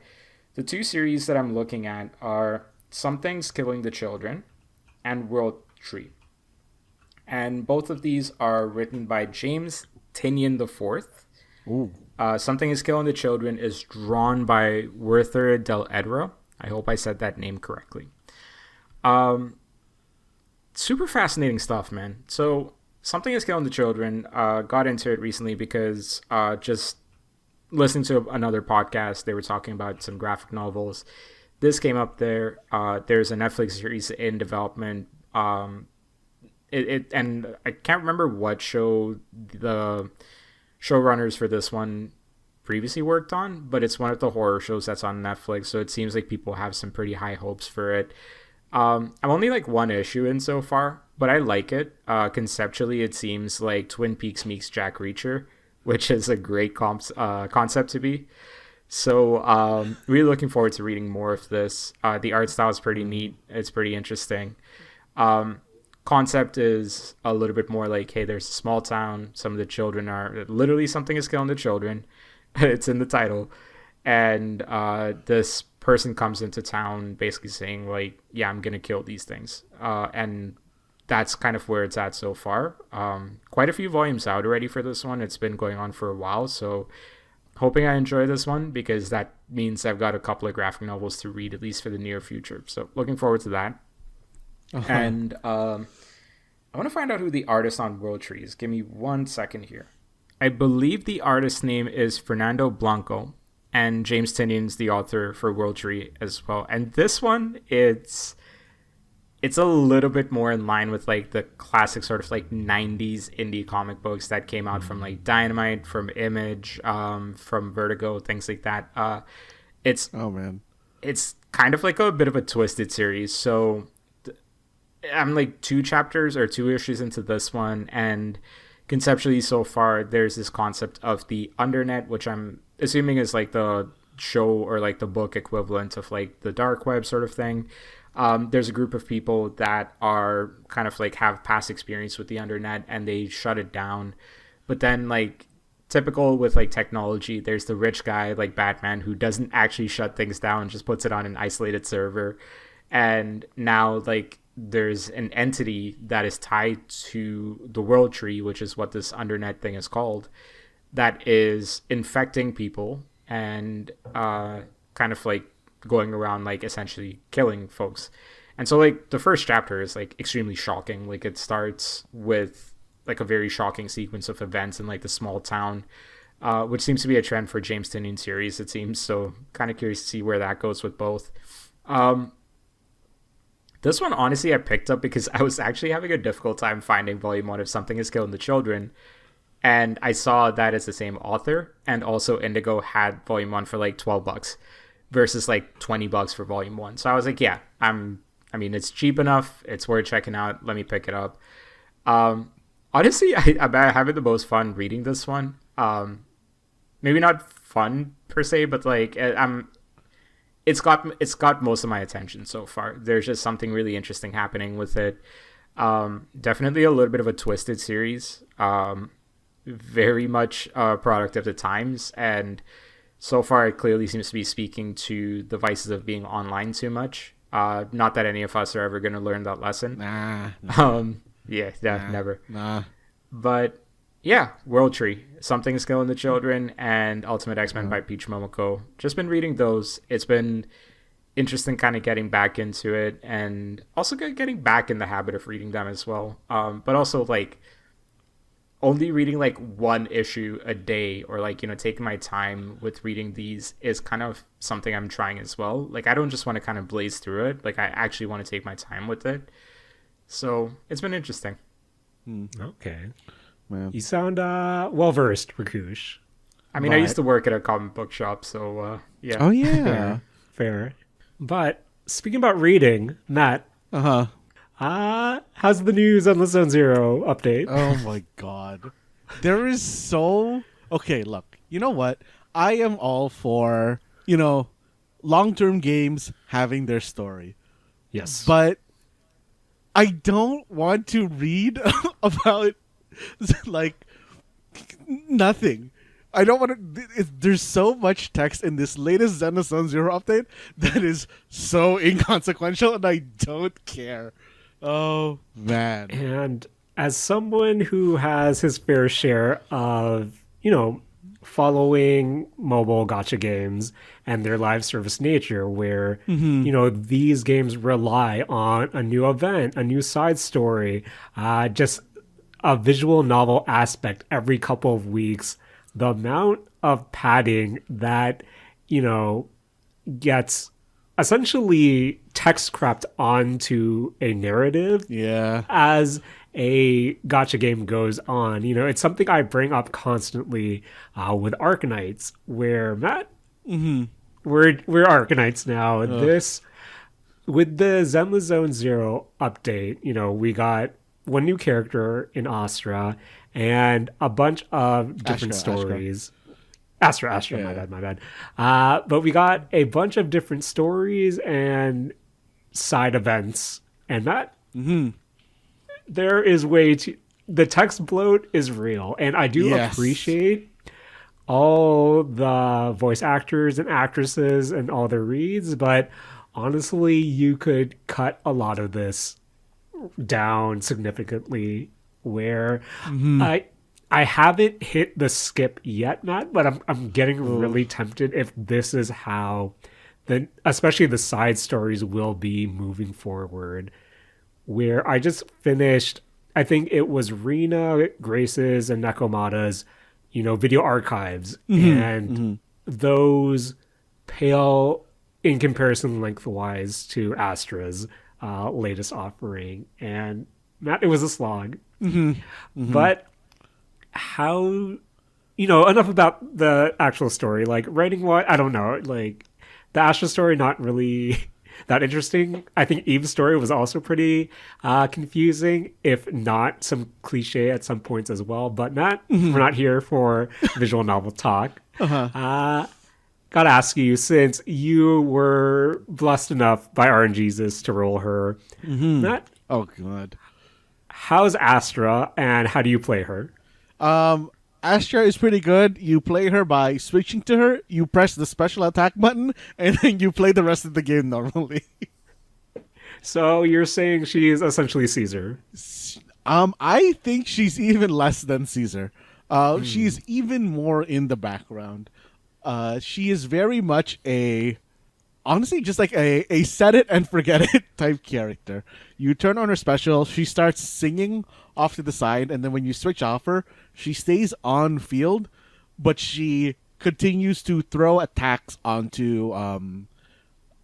the two series that I'm looking at are Something's Killing the Children and World Tree. And both of these are written by James Tynion IV. Ooh. Something is Killing the Children is drawn by Werther Del Edro. I hope I said that name correctly. Super fascinating stuff, man. So Something is Killing the Children, got into it recently because just listening to another podcast, they were talking about some graphic novels. This came up there. There's a Netflix series in development. And I can't remember what show the showrunners for this one previously worked on, but it's one of the horror shows that's on Netflix, so it seems like people have some pretty high hopes for it. I'm only like one issue in so far, but I like it. Conceptually, it seems like Twin Peaks meets Jack Reacher, which is a great concept to be. So really looking forward to reading more of this. The art style is pretty neat. It's pretty interesting. Concept is a little bit more like, hey, there's a small town. Some of the children are literally something is killing the children. It's in the title. And this person comes into town basically saying like, yeah, I'm going to kill these things. And that's kind of where it's at so far. Quite a few volumes out already for this one. It's been going on for a while. So hoping I enjoy this one because that means I've got a couple of graphic novels to read, at least for the near future. So looking forward to that. Uh-huh. And I want to find out who the artist on World Tree is. Give me 1 second here. I believe the artist's name is Fernando Blanco, and James Tynion's the author for World Tree as well. And this one, it's a little bit more in line with like the classic sort of like 90s indie comic books that came out from like Dynamite, from Image, from Vertigo, things like that. It's kind of like a bit of a twisted series. So I'm like 2 chapters or 2 issues into this one, and conceptually so far there's this concept of the Undernet, which I'm assuming is like the show or like the book equivalent of like the dark web sort of thing. There's a group of people that are kind of like have past experience with the Undernet and they shut it down. But then like typical with like technology, there's the rich guy like Batman who doesn't actually shut things down, just puts it on an isolated server. And now like there's an entity that is tied to the World Tree, which is what this Undernet thing is called, that is infecting people and kind of like going around like essentially killing folks. And so like the first chapter is like extremely shocking. Like it starts with like a very shocking sequence of events in like the small town, which seems to be a trend for James Tynion series, it seems. So kind of curious to see where that goes with both. This one, honestly, I picked up because I was actually having a difficult time finding volume 1 of Something is Killing the Children. And I saw that it's the same author. And also Indigo had volume 1 for like $12 versus like $20 for volume 1. So I was like, yeah, I mean, it's cheap enough. It's worth checking out. Let me pick it up. Honestly, I'm having the most fun reading this one. Maybe not fun per se, but like it's got most of my attention so far. There's just something really interesting happening with it. Definitely a little bit of a twisted series. Very much a product of the times, and so far it clearly seems to be speaking to the vices of being online too much. Not that any of us are ever going to learn that lesson. Never. But yeah, World Tree, Something is Killing the Children, and Ultimate X-Men by Peach Momoko. Just been reading those. It's been interesting kind of getting back into it, and also getting back in the habit of reading them as well. But also like only reading like 1 issue a day, or like, you know, taking my time with reading these is kind of something I'm trying as well. Like I don't just want to kind of blaze through it. Like I actually want to take my time with it. So it's been interesting. Okay. Man. You sound well versed, Rakush. I mean, I used to work at a comic book shop, so yeah. Oh yeah. Fair. But speaking about reading, Matt, Uh-huh. how's the new Zenless Zone Zero update? Oh my god. There is so okay, look. You know what? I am all for, long-term games having their story. Yes. But I don't want to read about like nothing. I don't want to. There's so much text in this latest Zenless Zone Zero update that is so inconsequential, and I don't care. Oh man! And as someone who has his fair share of, following mobile gacha games and their live service nature, where, these games rely on a new event, a new side story, just a visual novel aspect every couple of weeks, the amount of padding that, gets essentially text crept onto a narrative Yeah. as a gacha game goes on. It's something I bring up constantly with Arkanites, where Matt, we're Arkanites now. This with the Zenless Zone Zero update, we got one new character in Astra and a bunch of different stories. Astra, Yeah. my bad. But we got a bunch of different stories and side events, and that there is way too. The text bloat is real, and I do Yes. appreciate all the voice actors and actresses and all their reads, but honestly, you could cut a lot of this down significantly. Where I haven't hit the skip yet, Matt, but I'm getting really tempted if this is how especially the side stories will be moving forward. Where I just finished, I think it was Rina, Grace's, and Nekomata's, video archives, and those pale in comparison lengthwise to Astra's latest offering. And Matt, it was a slog. But how, enough about the actual story. Like, writing what? I don't know. Like, the Astra story, not really that interesting. I think Eve's story was also pretty confusing, if not some cliche at some points as well. But Matt, we're not here for visual novel talk. Gotta ask you, since you were blessed enough by RNGesus to roll her, Matt, Oh god. how's Astra and how do you play her? Astra is pretty good. You play her by switching to her, you press the special attack button, and then you play the rest of the game normally. So you're saying she's essentially Caesar. I think she's even less than Caesar. She's even more in the background. She is very much honestly, just like a set it and forget it type character. You turn on her special, she starts singing off to the side, and then when you switch off her, she stays on field, but she continues to throw attacks onto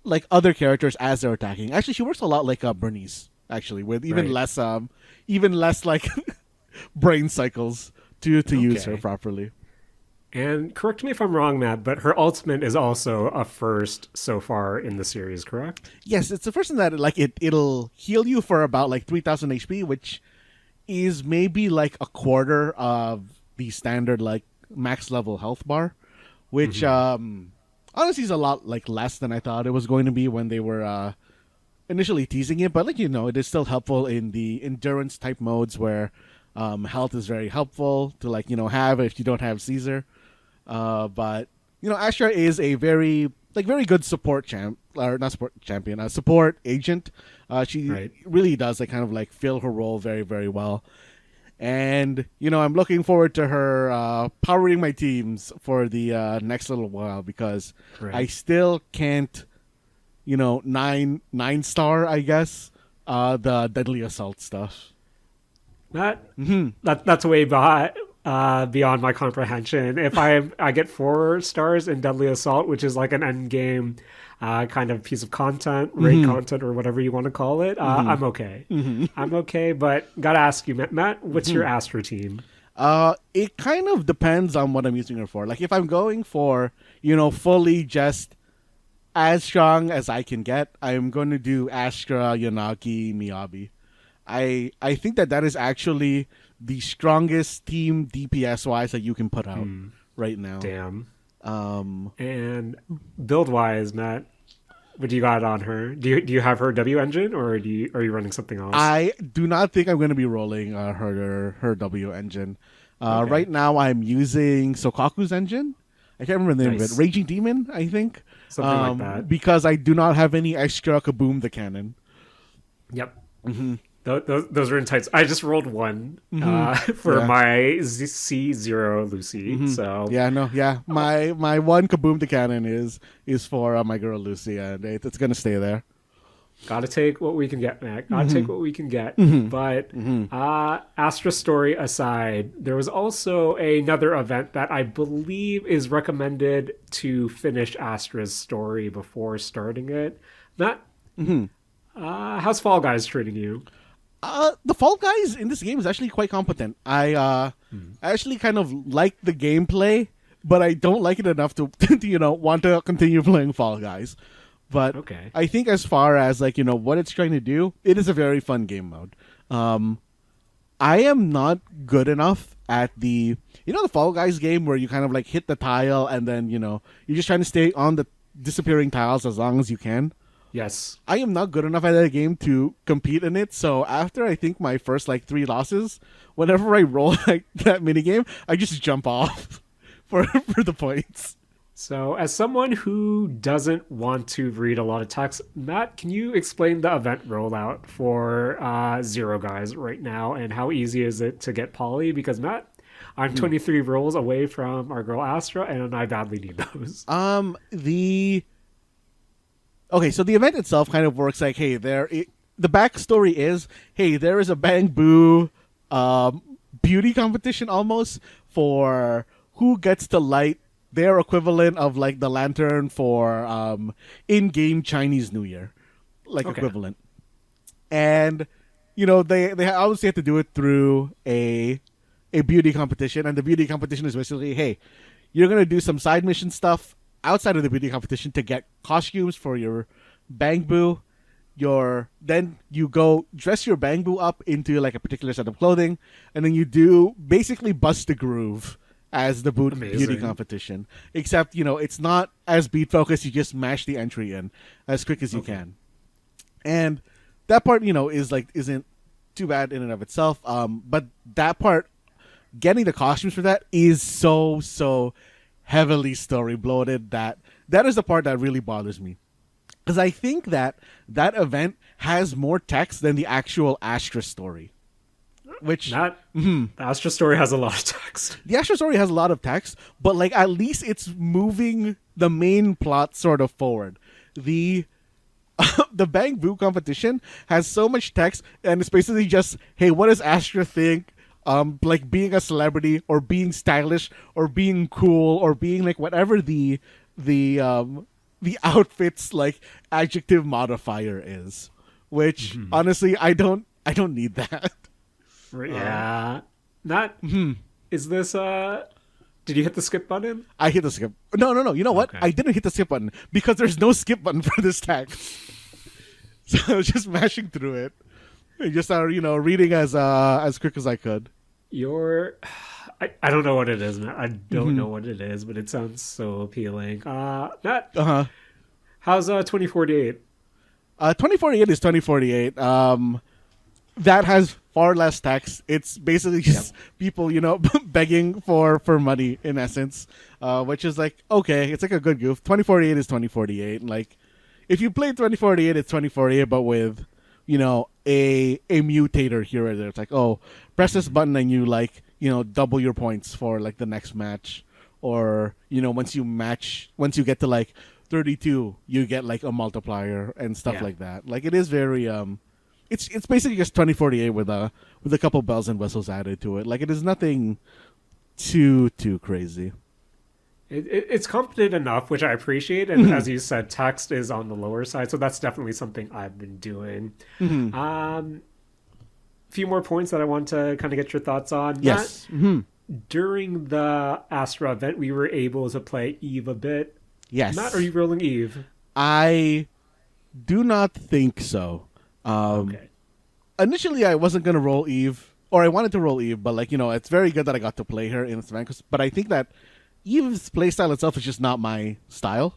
like other characters as they're attacking. Actually, she works a lot like Bernice, actually, with even less like brain cycles to use her properly. And correct me if I'm wrong, Matt, but her ultimate is also a first so far in the series, correct? Yes, it's the first thing that it'll heal you for about like 3,000 HP, which is maybe like a quarter of the standard like max level health bar, which honestly is a lot like less than I thought it was going to be when they were initially teasing it. But it is still helpful in the endurance type modes where health is very helpful to have if you don't have Caesar. But Astra is a very good support support agent. She really does fill her role very, very well. And I'm looking forward to her powering my teams for the next little while, because I still can't 9-star, I guess, the deadly assault stuff. That's way beyond my comprehension. If I get 4 stars in Deadly Assault, which is like an end game kind of piece of content, raid content, or whatever you want to call it, I'm okay. I'm okay, but gotta ask you, Matt, what's your Astra team? It kind of depends on what I'm using her for. Like if I'm going for, fully just as strong as I can get, I'm going to do Astra, Yanagi, Miyabi. I think that is actually the strongest team DPS wise that you can put out right now. Damn. Um, And build wise, Matt, what do you got on her? Do you have her W engine, or are you running something else? I do not think I'm going to be rolling her W engine. Okay. Right now, I'm using Sokaku's engine. I can't remember the name of Nice. it. Raging Demon, I think. Something like that. Because I do not have any extra Kaboom the Cannon. Yep. Those are in tights. I just rolled one for Yeah. my C0 Lucy. So Yeah. My one Kaboom the Cannon is for my girl Lucy, and it's going to stay there. gotta take what we can get, Mac. Gotta take what we can get. But Astra story aside, there was also another event that I believe is recommended to finish Astra's story before starting it. Matt, how's Fall Guys treating you? The Fall Guys in this game is actually quite competent. I actually kind of like the gameplay, but I don't like it enough to want to continue playing Fall Guys. But Okay. I think as far as what it's trying to do, it is a very fun game mode. I am not good enough at the Fall Guys game where you kind of like hit the tile and then you're just trying to stay on the disappearing tiles as long as you can. Yes. I am not good enough at that game to compete in it. So after I think my first 3 losses, whenever I roll that minigame, I just jump off for the points. So, as someone who doesn't want to read a lot of text, Matt, can you explain the event rollout for Zero Guys right now, and how easy is it to get poly? Because Matt, I'm 23 rolls away from our girl Astra, and I badly need those. So the event itself kind of works like, hey, the backstory is, hey, there is a Bang Boo beauty competition almost for who gets to light their equivalent of the lantern for in-game Chinese New Year, Okay. equivalent. And they obviously have to do it through a beauty competition, and the beauty competition is basically, hey, you're gonna do some side mission stuff outside of the beauty competition to get costumes for your Bang Boo. Then you go dress your Bang Boo up into a particular set of clothing, and then you do basically bust the groove as the beauty Amazing. competition. Except it's not as beat focused. You just mash the entry in as quick as you can, and that part isn't too bad in and of itself. But that part, getting the costumes for that is so heavily story bloated that is the part that really bothers me. Because I think that event has more text than the actual Astra story. Which Matt, the Astra story has a lot of text. the Astra story has a lot of text, but at least it's moving the main plot sort of forward. The Bang Boo competition has so much text, and it's basically just, hey, what does Astra think? Being a celebrity, or being stylish, or being cool, or being whatever the outfit's adjective modifier is. Which honestly, I don't need that. Yeah. Matt, is this did you hit the skip button? I hit the skip. No. You know what? Okay. I didn't hit the skip button because there's no skip button for this text. So I was just mashing through it. And just reading as quick as I could. I don't know what it is, Matt. I don't know what it is, but it sounds so appealing. Matt, how's 2048? 2048 is 2048. That has far less text. It's basically just people, begging for money in essence, which is okay, it's a good goof. 2048 is 2048. If you play 2048, it's 2048, but with a mutator here or there. It's press this button and you double your points for the next match, or once you get to 32, you get a multiplier and stuff like that. It is very it's basically just 2048 with a couple bells and whistles added to it. It is nothing too crazy. It's competent enough, which I appreciate, and as you said, text is on the lower side, so that's definitely something I've been doing. few more points that I want to kind of get your thoughts on. Yes. Mm-hmm. During the Astra event, we were able to play Eve a bit. Yes. Matt, are you rolling Eve? I do not think so. Okay. Initially, I wasn't going to roll Eve, or I wanted to roll Eve, but like, it's very good that I got to play her in this event. But I think that Eve's playstyle itself is just not my style.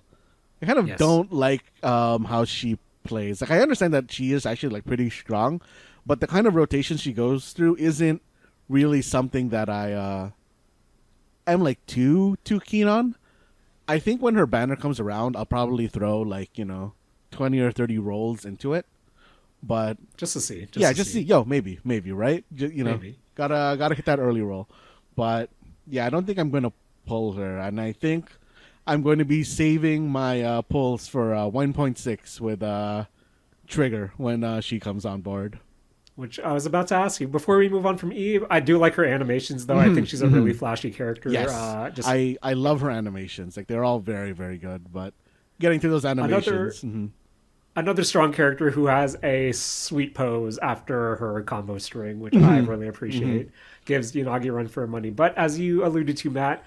I kind of don't like how she plays. Like, I understand that she is actually like pretty strong, but the kind of rotation she goes through isn't really something that I am like too keen on. I think when her banner comes around, I'll probably throw like 20 or 30 rolls into it. But just to see, just see. Yo, maybe, right? Maybe. Gotta hit that early roll. But yeah, I don't think I'm gonna pull her, and I think I'm going to be saving my pulls for 1.6 with Trigger when she comes on board. Which I was about to ask you. Before we move on from Eve, I do like her animations, though. I think she's a really flashy character. Yes, I love her animations. Like, they're all very, very good. But getting to those animations... Another strong character who has a sweet pose after her combo string, which I really appreciate. Gives Unagi a run for her money. But as you alluded to, Matt,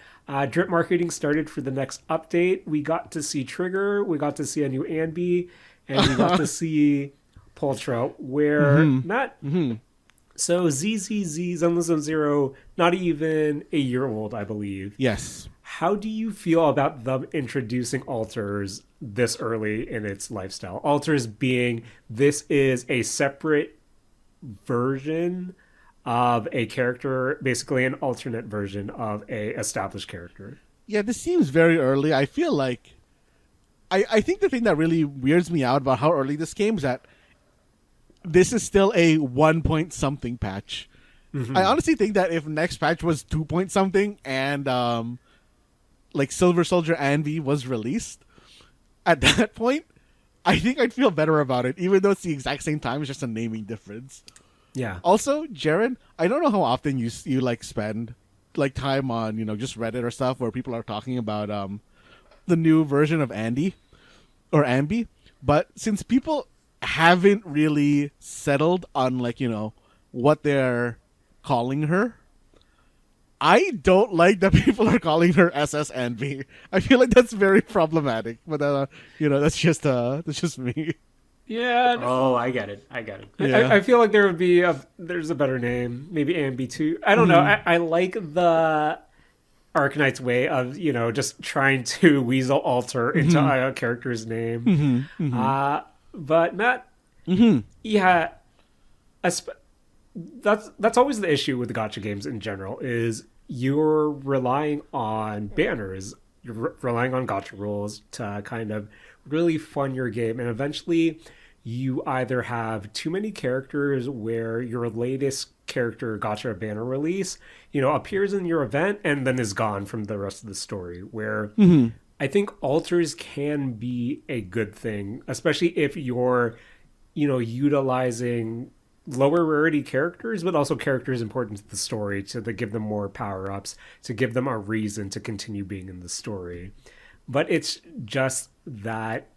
drip marketing started for the next update. We got to see Trigger, we got to see a new Anby, and we got to see Poltra, where Matt... So ZZZ, Zenless Zone Zero, not even a year old, I believe. Yes. How do you feel about them introducing alters this early in its lifestyle? Alters being this is a separate version of a character, basically an alternate version of a established character. Yeah, this seems very early. I feel like I think the thing that really weirds me out about how early this came is that this is still a 1 point something patch. I honestly think that if next patch was 2 point something and like Silver Soldier Anvi was released, at that point, I think I'd feel better about it, even though it's the exact same time. It's just a naming difference. Yeah. Also, Jaren, I don't know how often you like spend like time on just Reddit or stuff where people are talking about the new version of Andy or Ambi, but since people haven't really settled on like what they're calling her, I don't like that people are calling her SS Anvi. I feel like that's very problematic, but that's just me. Yeah. Oh, I get it. Yeah. I feel like there's a better name, maybe Ambi 2. I don't know. I like the Arcanite's way of just trying to weasel alter into a character's name. But Matt, yeah, that's always the issue with the gacha games in general, is you're relying on banners, you're relying on gacha rules to kind of really fund your game, and eventually you either have too many characters where your latest character gacha banner release appears in your event and then is gone from the rest of the story, where I think alters can be a good thing, especially if you're utilizing lower rarity characters, but also characters important to the story, to give them more power-ups, to give them a reason to continue being in the story. But it's just that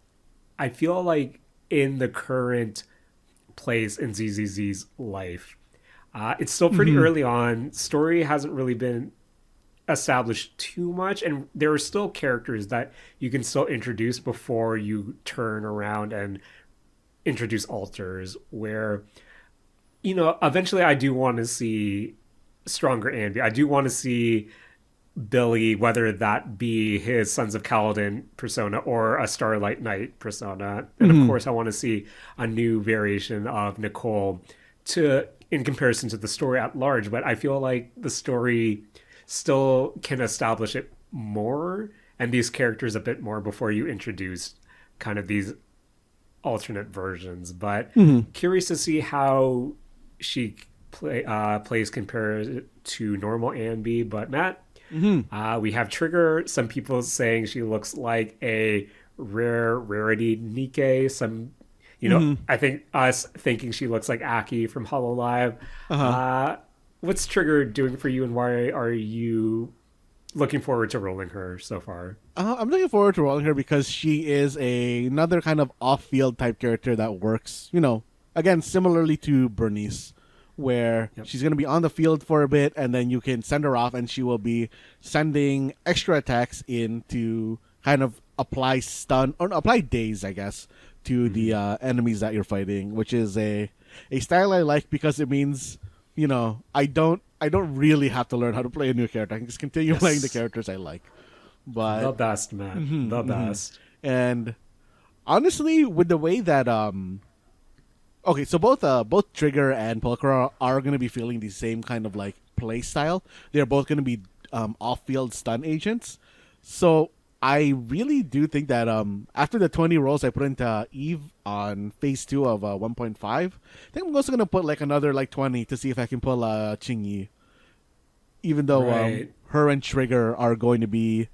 I feel like in the current place in ZZZ's life, it's still pretty early on. Story hasn't really been established too much, and there are still characters that you can still introduce before you turn around and introduce alters, where eventually I do want to see stronger Andy. I do want to see Billy, whether that be his Sons of Kaladin persona or a Starlight Knight persona. And of course I want to see a new variation of Nicole in comparison to the story at large, but I feel like the story still can establish it more and these characters a bit more before you introduce kind of these alternate versions. But curious to see how she plays compared to normal Anby. But Matt, we have Trigger. Some people saying she looks like a rarity Nikke. Some, I think us thinking she looks like Aki from Hololive. What's Trigger doing for you, and why are you looking forward to rolling her so far? I'm looking forward to rolling her because she is another kind of off-field type character that works, again, similarly to Bernice, where she's going to be on the field for a bit, and then you can send her off, and she will be sending extra attacks in to kind of apply stun or apply daze, I guess, to the enemies that you're fighting, which is a style I like because it means, I don't really have to learn how to play a new character. I can just continue playing the characters I like. But The best, man. The best. and honestly, with the way that okay, so both Trigger and Pulchra are going to be feeling the same kind of like play style. They're both going to be off-field stun agents. So I really do think that after the 20 rolls I put into Eve on phase 2 of 1.5, I think I'm also going to put like another like 20 to see if I can pull Qingyi. Even though her and Trigger are going to be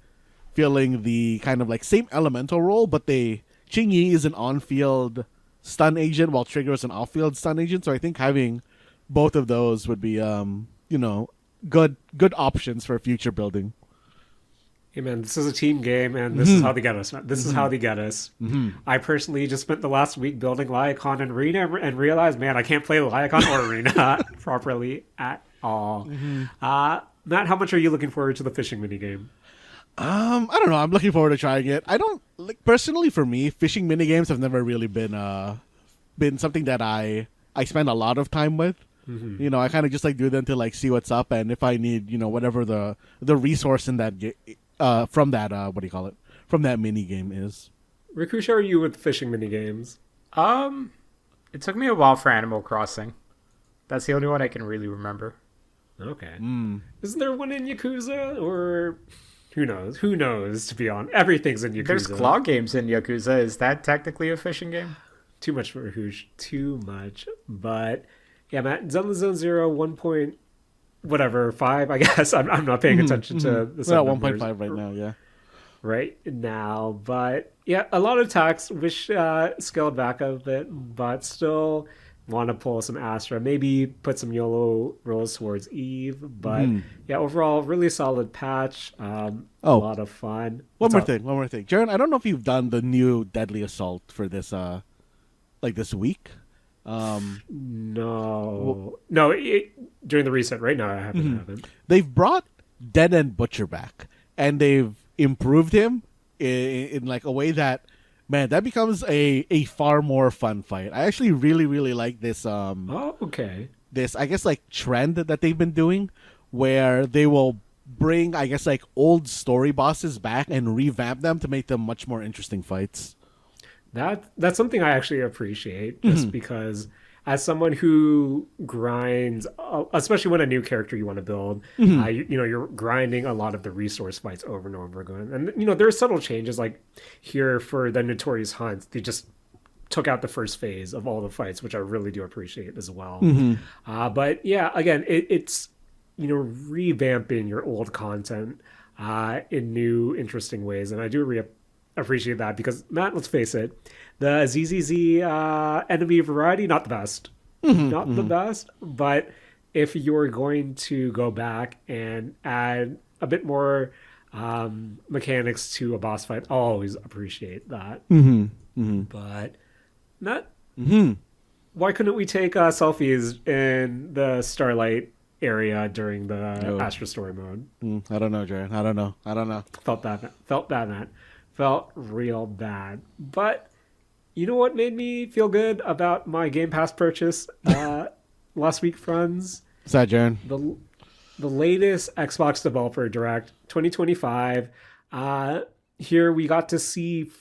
feeling the kind of like same elemental role, but Qingyi is an on-field stun agent while Trigger is an off-field stun agent. So I think having both of those would be good options for future building. Hey man, this is a team game, and this is how they get us. This is how they get us. I personally just spent the last week building Lyacon and Arena and realized, man, I can't play Lyacon or Arena properly at all. Matt, how much are you looking forward to the fishing minigame? I don't know. I'm looking forward to trying it. I don't like personally for me, fishing minigames have never really been something that I spend a lot of time with. I kind of just like do them to like see what's up, and if I need whatever the resource in that from that from that mini game is. Rakush, how are you with fishing minigames? It took me a while for Animal Crossing. That's the only one I can really remember. Okay. Isn't there one in Yakuza? Or who knows? Who knows, to be honest? Everything's in Yakuza. There's claw games in Yakuza. Is that technically a fishing game? Too much for Rakush. Too much. But yeah, Matt, Zenless Zone 0, 1. Whatever, 5, I guess. I'm not paying attention to the Well, 1.5 right now, yeah. Right now. But yeah, a lot of attacks. Wish scaled back a bit, but still want to pull some Astra. Maybe put some YOLO rolls towards Eve. But yeah, overall, really solid patch. A lot of fun. One more thing. Jaren, I don't know if you've done the new Deadly Assault for this this week. No, during the reset right now I haven't. They've brought Dead End Butcher back, and they've improved him in like a way that, man, that becomes a far more fun fight. I actually really really like this. This I guess like trend that they've been doing, where they will bring I guess like old story bosses back and revamp them to make them much more interesting fights. That's something I actually appreciate, just because as someone who grinds, especially when a new character you want to build, you're grinding a lot of the resource fights over and over again. And, there are subtle changes, like here for the Notorious Hunts, they just took out the first phase of all the fights, which I really do appreciate as well. But yeah, again, it's, revamping your old content in new, interesting ways. And I do appreciate that because, Matt, let's face it, the ZZZ enemy variety, not the best. Not the best, but if you're going to go back and add a bit more mechanics to a boss fight, I'll always appreciate that. But, Matt, why couldn't we take selfies in the Starlight area during the Astra Story mode? I don't know, Jaren. I don't know. Felt bad, Matt. Felt real bad. But you know what made me feel good about my Game Pass purchase last week, friends? What's that, Jaren? The latest Xbox Developer Direct 2025. Here we got to see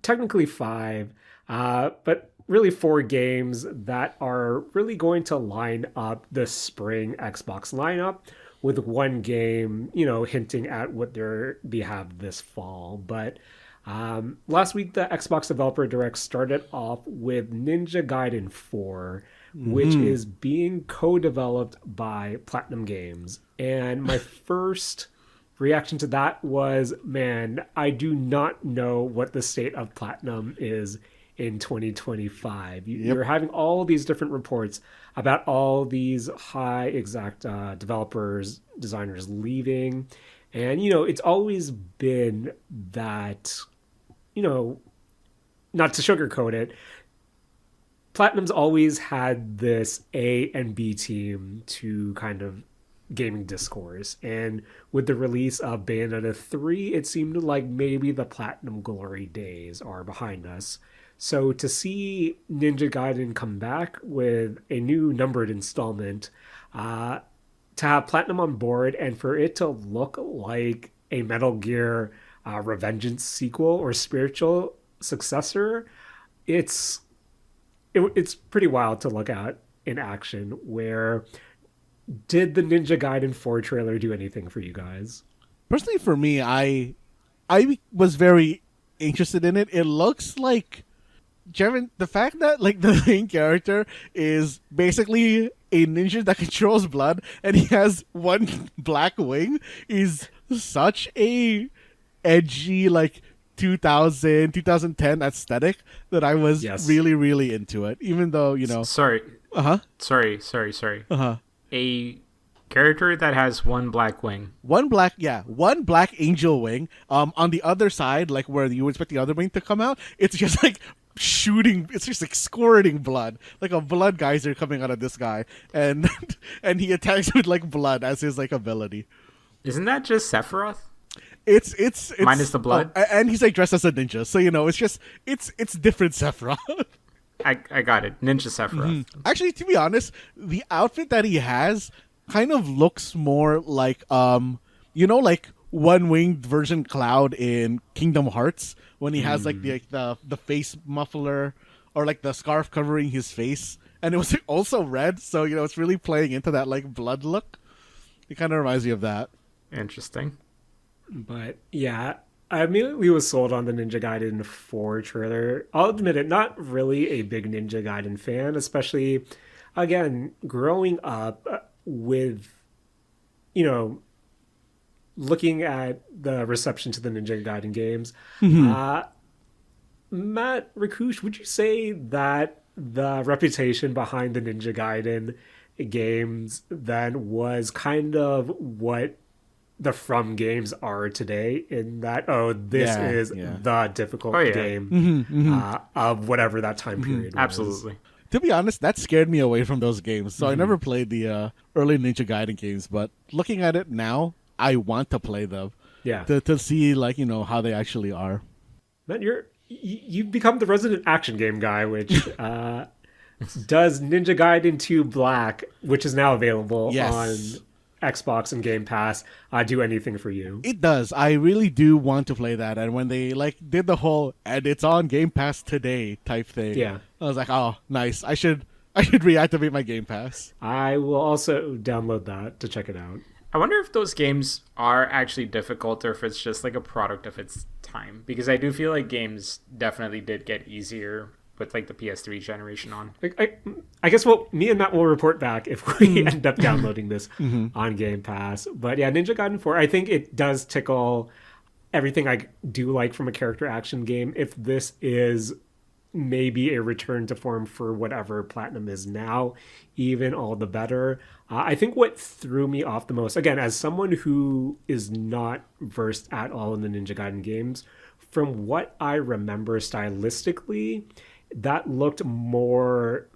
technically 5, but really 4 games that are really going to line up the spring Xbox lineup, with one game, hinting at what they have this fall. But last week, the Xbox Developer Direct started off with Ninja Gaiden 4, which is being co-developed by Platinum Games. And my first reaction to that was, man, I do not know what the state of Platinum is in 2025. You're having all these different reports about all these high exact developers, designers leaving. And, it's always been that, not to sugarcoat it, Platinum's always had this A and B team to kind of gaming discourse. And with the release of Bayonetta 3, it seemed like maybe the Platinum glory days are behind us. So to see Ninja Gaiden come back with a new numbered installment, to have Platinum on board and for it to look like a Metal Gear Revengeance sequel or spiritual successor, it's it's pretty wild to look at in action. Where did the Ninja Gaiden 4 trailer do anything for you guys? Personally, for me, I was very interested in it. It looks like Jaren, the fact that like the main character is basically a ninja that controls blood and he has one black wing is such a edgy like 2010 aesthetic that I was Yes. really really into it. Even though Sorry, uh-huh sorry. uh-huh A character that has one black wing. one black angel wing. On the other side, like where you would expect the other wing to come out, it's just like shooting. It's just like squirting blood, like a blood geyser coming out of this guy, and and he attacks with like blood as his like ability. Isn't that just Sephiroth? It's Minus the blood? and he's like dressed as a ninja, so it's just it's different Sephiroth. I got it. Ninja Sephiroth. Actually, to be honest, the outfit that he has kind of looks more like like one winged version Cloud in Kingdom Hearts when he has like the face muffler or like the scarf covering his face, and it was like, also red, so it's really playing into that like blood look. It kind of reminds me of that. Interesting. But yeah, I immediately was sold on the Ninja Gaiden 4 trailer. I'll admit it, not really a big Ninja Gaiden fan, especially, again, growing up with, looking at the reception to the Ninja Gaiden games. Matt, Rakush, would you say that the reputation behind the Ninja Gaiden games then was kind of what the From games are today, in that this is the difficult game of whatever that time period was. Absolutely. To be honest, that scared me away from those games, so I never played the early Ninja Gaiden games. But looking at it now, I want to play them. Yeah. To see like how they actually are. Matt, you've become the resident action game guy, which does Ninja Gaiden 2 Black, which is now available on Xbox and Game Pass, do anything for you? It does. I really do want to play that. And when they like did the whole "and it's on Game Pass today" type thing, I was like, oh, nice. I should reactivate my Game Pass. I will also download that to check it out. I wonder if those games are actually difficult or if it's just like a product of its time. Because I do feel like games definitely did get easier with like the PS3 generation on. I guess me and Matt will report back if we end up downloading this on Game Pass. But yeah, Ninja Gaiden 4, I think it does tickle everything I do like from a character action game. If this is maybe a return to form for whatever Platinum is now, even all the better. I think what threw me off the most, again, as someone who is not versed at all in the Ninja Gaiden games, from what I remember stylistically, that looked more,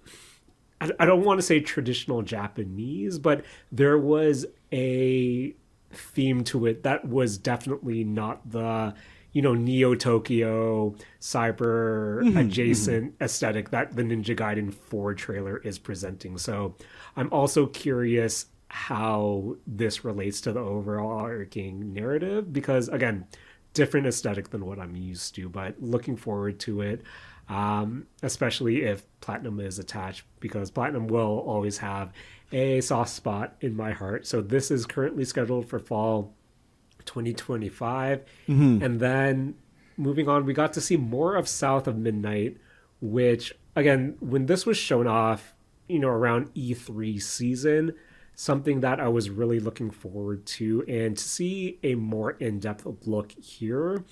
I don't want to say traditional Japanese, but there was a theme to it that was definitely not the Neo Tokyo cyber adjacent aesthetic that the Ninja Gaiden 4 trailer is presenting. So I'm also curious how this relates to the overall arcing narrative, because again, different aesthetic than what I'm used to, but looking forward to it, especially if Platinum is attached, because Platinum will always have a soft spot in my heart. So this is currently scheduled for fall 2025. And then moving on, we got to see more of South of Midnight, which again, when this was shown off, around E3 season, something that I was really looking forward to, and to see a more in-depth look here.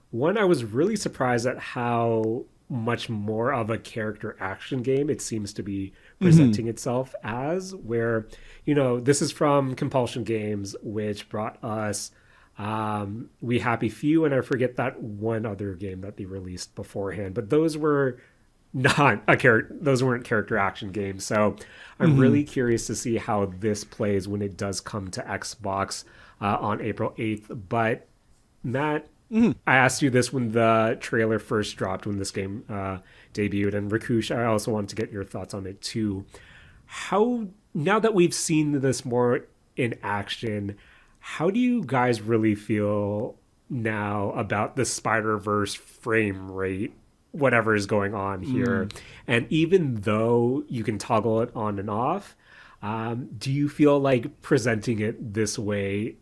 One, I was really surprised at how much more of a character action game it seems to be presenting itself as, where, this is from Compulsion Games, which brought us We Happy Few, and I forget that one other game that they released beforehand, but those were not a character. Those weren't character action games. So I'm really curious to see how this plays when it does come to Xbox on April 8th. But Matt, I asked you this when the trailer first dropped, when this game debuted, and Rakush, I also wanted to get your thoughts on it too. How, now that we've seen this more in action, how do you guys really feel now about the Spider-Verse frame rate, whatever is going on here? And even though you can toggle it on and off, do you feel like presenting it this way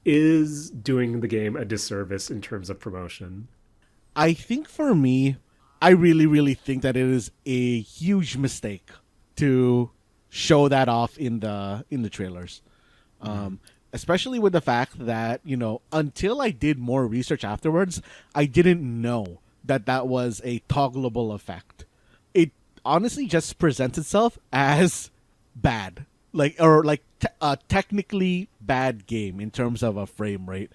is doing the game a disservice in terms of promotion? I think for me, I really, really think that it is a huge mistake to show that off in the trailers. Especially with the fact that, until I did more research afterwards, I didn't know that that was a toggleable effect. It honestly just presents itself as bad, a technically bad game in terms of a frame rate.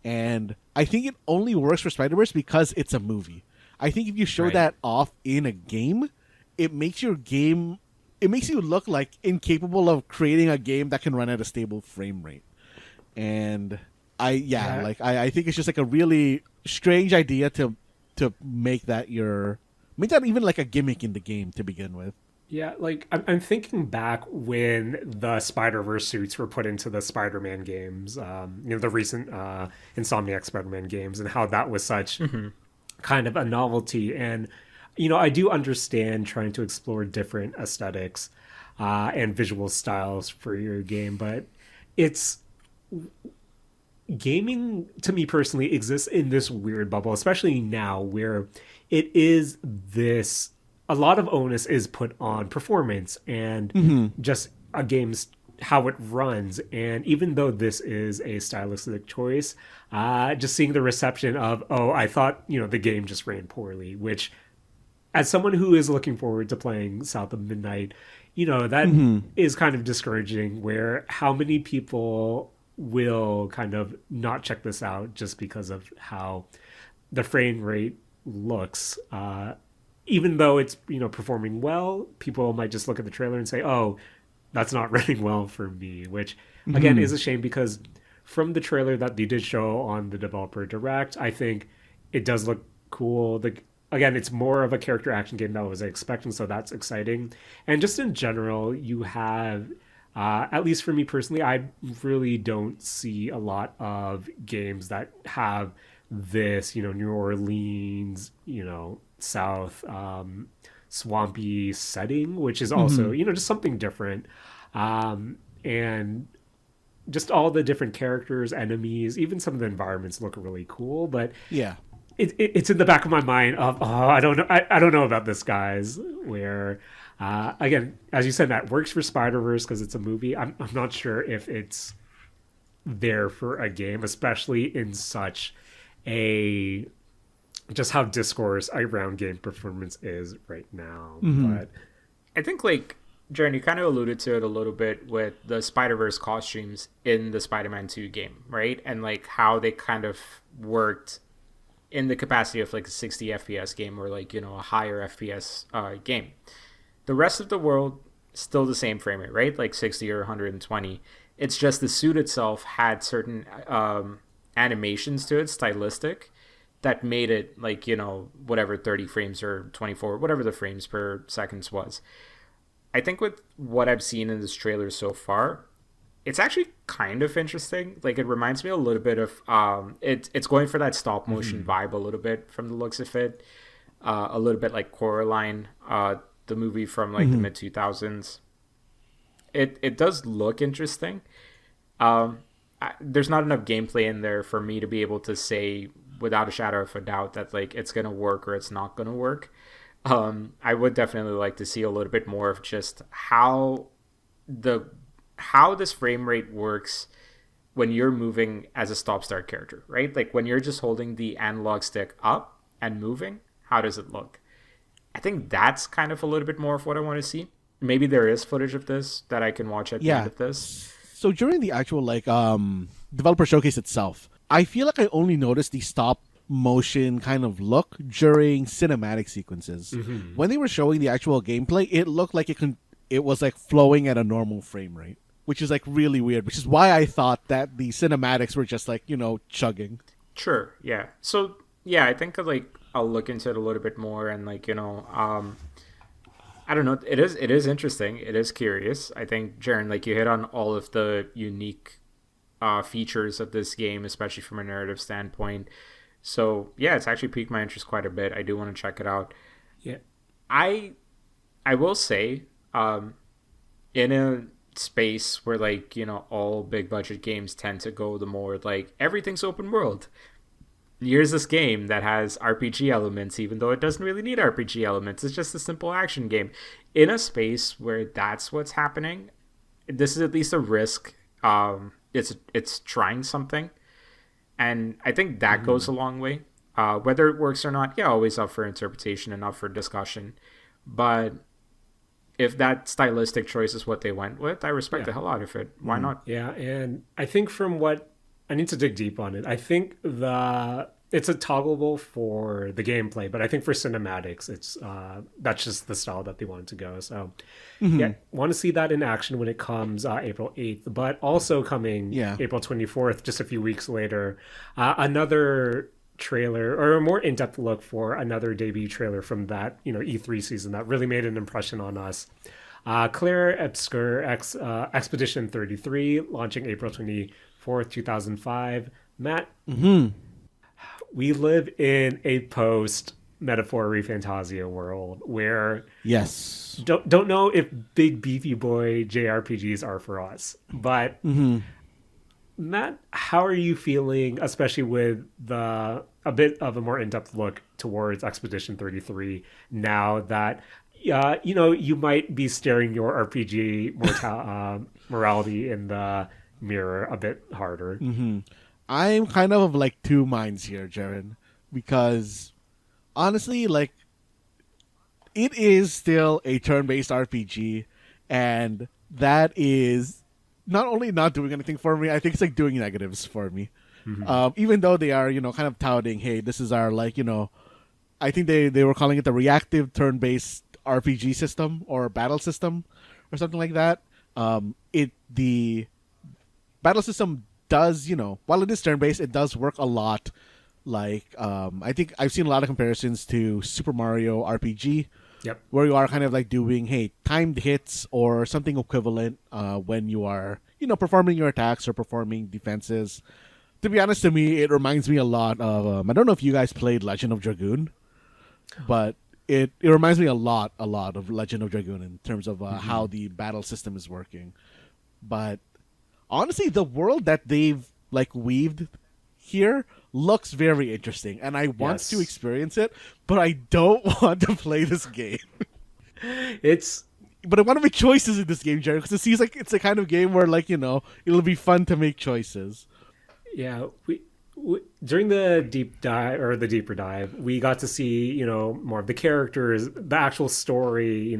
And I think it only works for Spider-Verse because it's a movie. I think if you show that off in a game, it makes you look like incapable of creating a game that can run at a stable frame rate. And I think it's just like a really strange idea to make that even like a gimmick in the game to begin with. Yeah, like I'm thinking back when the Spider-Verse suits were put into the Spider-Man games, the recent Insomniac Spider-Man games, and how that was such kind of a novelty. And I do understand trying to explore different aesthetics and visual styles for your game, but it's gaming to me personally exists in this weird bubble, especially now where it is this, a lot of onus is put on performance and just a game's how it runs. And even though this is a stylistic choice, just seeing the reception of, I thought the game just ran poorly, which, as someone who is looking forward to playing South of Midnight, that is kind of discouraging, where how many people will kind of not check this out just because of how the frame rate looks. Even though it's performing well, people might just look at the trailer and say, "Oh, that's not running well for me," which again is a shame, because from the trailer that they did show on the developer direct, I think it does look cool. Again, it's more of a character action game than I was expecting, so that's exciting. And just in general, you have, at least for me personally, I really don't see a lot of games that have this, New Orleans, South, swampy setting, which is also, just something different. And just all the different characters, enemies, even some of the environments look really cool. But yeah, it's in the back of my mind of, I don't know, I don't know about this, guys. Where again, as you said, that works for Spider-Verse because it's a movie. I'm not sure if it's there for a game, especially in such a, just how discourse around game performance is right now. But I think, like, Jaren, you kind of alluded to it a little bit with the Spider-Verse costumes in the Spider-Man 2 game, right? And like how they kind of worked in the capacity of like a 60 FPS game, or like, a higher FPS game. The rest of the world, still the same frame rate, right? Like 60 or 120. It's just the suit itself had certain animations to it, stylistic, that made it like, whatever 30 frames or 24, whatever the frames per seconds was. I think with what I've seen in this trailer so far, it's actually kind of interesting. Like, it reminds me a little bit of it's going for that stop motion vibe a little bit from the looks of it. A little bit like Coraline, the movie from like the mid 2000s. It does look interesting. There's not enough gameplay in there for me to be able to say without a shadow of a doubt that like it's gonna work or it's not gonna work. I would definitely like to see a little bit more of just how this frame rate works when you're moving as a stop-start character, right? Like when you're just holding the analog stick up and moving, how does it look? I think that's kind of a little bit more of what I want to see. Maybe there is footage of this that I can watch at the end of this. So during the actual developer showcase itself, I feel like I only noticed the stop motion kind of look during cinematic sequences. When they were showing the actual gameplay, it looked like it was like flowing at a normal frame rate, which is like really weird, which is why I thought that the cinematics were just like, chugging. Sure, yeah. So yeah, I think like I'll look into it a little bit more, and like I don't know. It is interesting. It is curious. I think, Jaren, like you hit on all of the unique features of this game, especially from a narrative standpoint. So yeah, it's actually piqued my interest quite a bit. I do want to check it out. Yeah. I will say, in a space where like all big budget games tend to go the more like everything's open world. Here's this game that has RPG elements, even though it doesn't really need RPG elements. It's just a simple action game. In a space where that's what's happening, this is at least a risk. It's trying something, and I think that goes a long way. Whether it works or not, yeah, always up for interpretation and up for discussion. But if that stylistic choice is what they went with, I respect the hell out of it. Why not? Yeah, and I think from what I need to dig deep on it. I think it's a toggleable for the gameplay, but I think for cinematics, it's that's just the style that they wanted to go. So, yeah, want to see that in action when it comes April 8th, but also coming April 24th, just a few weeks later, another trailer or a more in-depth look for another debut trailer from that E3 season that really made an impression on us. Clair Obscur Expedition 33 launching April 24th, 2005. Matt, we live in a post Metaphor Fantasia world where don't know if big beefy boy JRPGs are for us, but Matt, how are you feeling, especially with a bit of a more in-depth look towards Expedition 33 now that you might be staring your RPG morality in the mirror a bit harder? I'm kind of like two minds here, Jaren, because honestly, like, it is still a turn-based RPG, and that is not only not doing anything for me, I think it's like doing negatives for me. Even though they are, kind of touting, hey, this is our like, I think they were calling it the reactive turn-based RPG system or battle system or something like that. The battle system does, while it is turn-based, it does work a lot. Like, I think I've seen a lot of comparisons to Super Mario RPG, where you are kind of like doing, hey, timed hits or something equivalent when you are, performing your attacks or performing defenses. To be honest, to me, it reminds me a lot of, I don't know if you guys played Legend of Dragoon, but it reminds me a lot of Legend of Dragoon in terms of how the battle system is working. But honestly, the world that they've like weaved here looks very interesting, and I want to experience it, but I don't want to play this game. But I want to make choices in this game, Jared, because it seems like it's a kind of game where, like, it'll be fun to make choices. Yeah, we during the deeper dive, we got to see more of the characters, the actual story,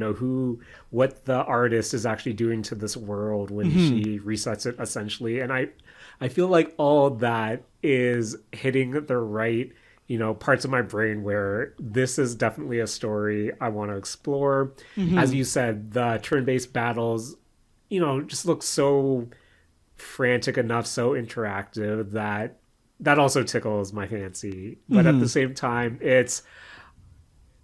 what the artist is actually doing to this world when she resets it, essentially. And I feel like all that is hitting the right parts of my brain where this is definitely a story I want to explore. As you said, the turn-based battles just look so frantic enough, so interactive that also tickles my fancy. But at the same time, if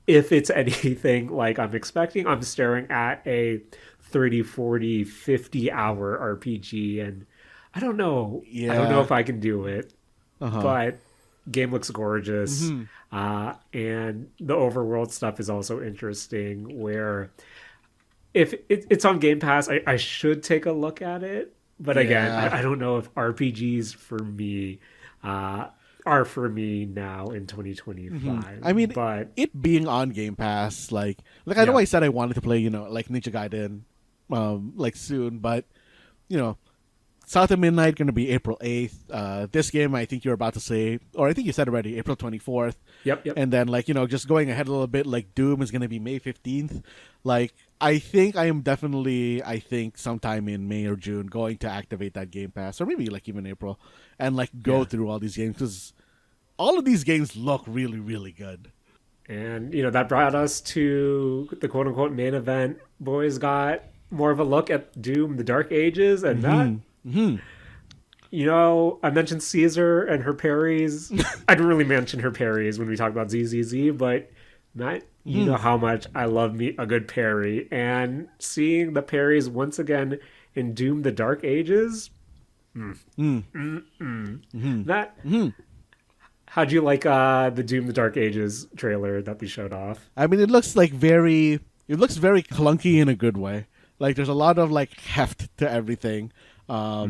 it's anything like I'm expecting, I'm staring at a 30, 40, 50 hour RPG, and I don't know if I can do it. But game looks gorgeous. And the overworld stuff is also interesting, where if it's on Game Pass, I should take a look at it. But again, I don't know if RPGs for me are for me now in 2025. I mean, but it being on Game Pass, like I know I said I wanted to play, like Ninja Gaiden, like soon, but South of Midnight going to be April 8th. This game, I think you're about to say, or I think you said already, April 24th. Yep. And then, like, just going ahead a little bit, like, Doom is going to be May 15th. Like, I think I am definitely, sometime in May or June going to activate that Game Pass, or maybe, like, even April, and, like, go through all these games. Because, all of these games look really, really good. And, that brought us to the quote unquote main event. Boys got more of a look at Doom, the Dark Ages, and that. I mentioned Caesar and her parries. I didn't really mention her parries when we talked about ZZZ, but Matt, you know how much I love me a good parry. And seeing the parries once again in Doom, the Dark Ages. Matt, how'd you like the Doom, the Dark Ages trailer that we showed off? I mean, it looks very clunky in a good way. Like there's a lot of like heft to everything. I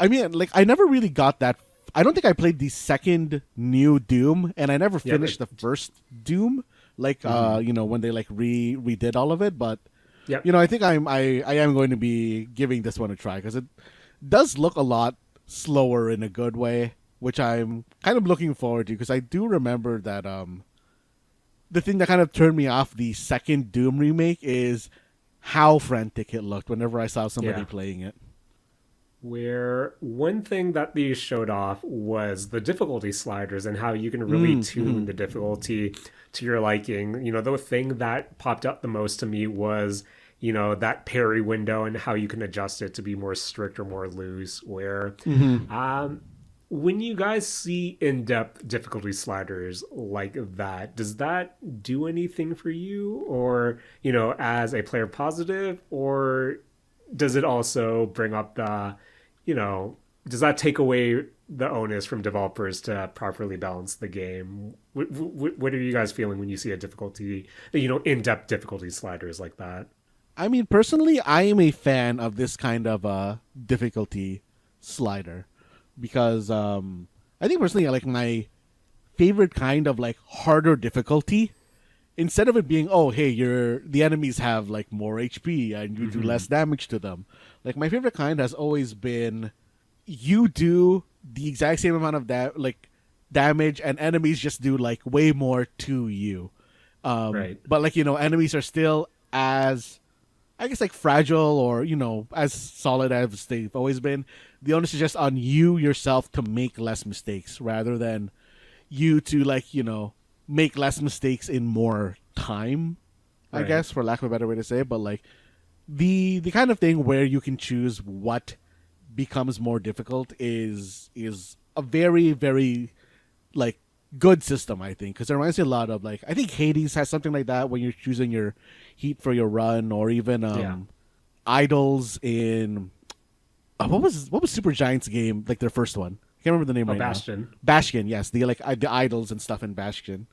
mean, like I never really got that. I don't think I played the second new Doom, and I never finished the first Doom. Like when they like redid all of it, but I think I am going to be giving this one a try because it does look a lot slower in a good way, which I'm kind of looking forward to because I do remember that the thing that kind of turned me off the second Doom remake is how frantic it looked whenever I saw somebody playing it. Where one thing that these showed off was the difficulty sliders and how you can really tune the difficulty to your liking. The thing that popped up the most to me was, that parry window and how you can adjust it to be more strict or more loose. Where when you guys see in-depth difficulty sliders like that, does that do anything for you? Or, as a player positive? Or does it also bring up the, does that take away the onus from developers to properly balance the game? What are you guys feeling when you see a difficulty, in-depth difficulty sliders like that? I mean, personally, I am a fan of this kind of difficulty slider because I think personally, like my favorite kind of like harder difficulty, instead of it being, oh, hey, the enemies have like more HP and you do less damage to them. Like my favorite kind has always been you do the exact same amount of damage and enemies just do like way more to you. Right. But like, enemies are still as, I guess, like fragile or, as solid as they've always been. The onus is just on you yourself to make less mistakes rather than you to like, make less mistakes in more time, I guess, for lack of a better way to say it. But like the kind of thing where you can choose what becomes more difficult is a very, very like good system, I think, because it reminds me a lot of like I think Hades has something like that when you're choosing your heat for your run, or even idols in what was Super Giant's game, like their first one. I can't remember the name right Bastion. now. Bastion, yes, the idols and stuff in Bastion.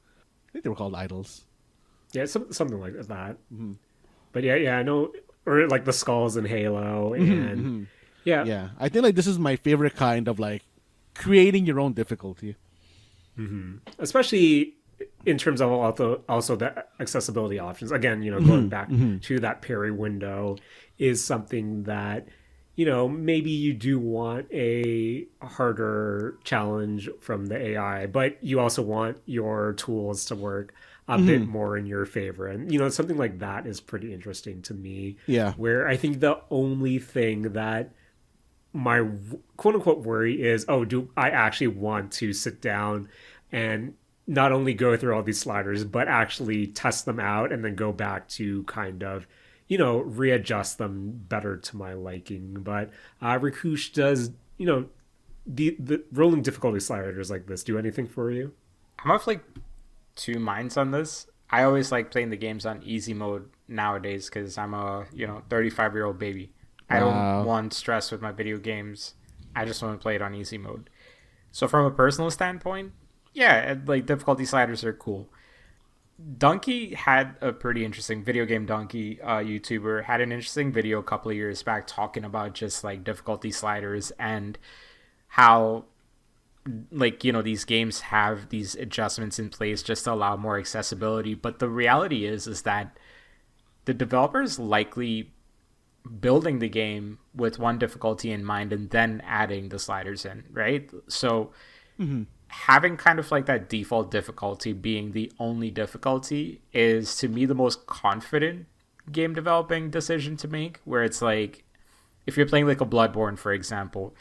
I think they were called idols. Yeah, something like that. But yeah, I know, or like the skulls in Halo, and yeah. I think like this is my favorite kind of like creating your own difficulty, especially in terms of also the accessibility options. Again, going back to that parry window is something that maybe you do want a harder challenge from the AI, but you also want your tools to work a bit more in your favor. And, something like that is pretty interesting to me. Yeah. Where I think the only thing that my quote unquote worry is, do I actually want to sit down and not only go through all these sliders, but actually test them out and then go back to kind of, readjust them better to my liking. But Rakush, does, the rolling difficulty sliders like this do anything for you? I'm of like two minds on this. I always like playing the games on easy mode nowadays because I'm a 35-year-old baby. I don't want stress with my video games. I just want to play it on easy mode. So from a personal standpoint, yeah, like difficulty sliders are cool. Donkey had a pretty interesting video game Donkey YouTuber had an interesting video a couple of years back talking about just like difficulty sliders and how like these games have these adjustments in place just to allow more accessibility. But the reality is that the developers likely building the game with one difficulty in mind and then adding the sliders in, right? So having kind of like that default difficulty being the only difficulty is to me the most confident game developing decision to make, where it's like if you're playing like a Bloodborne, for example,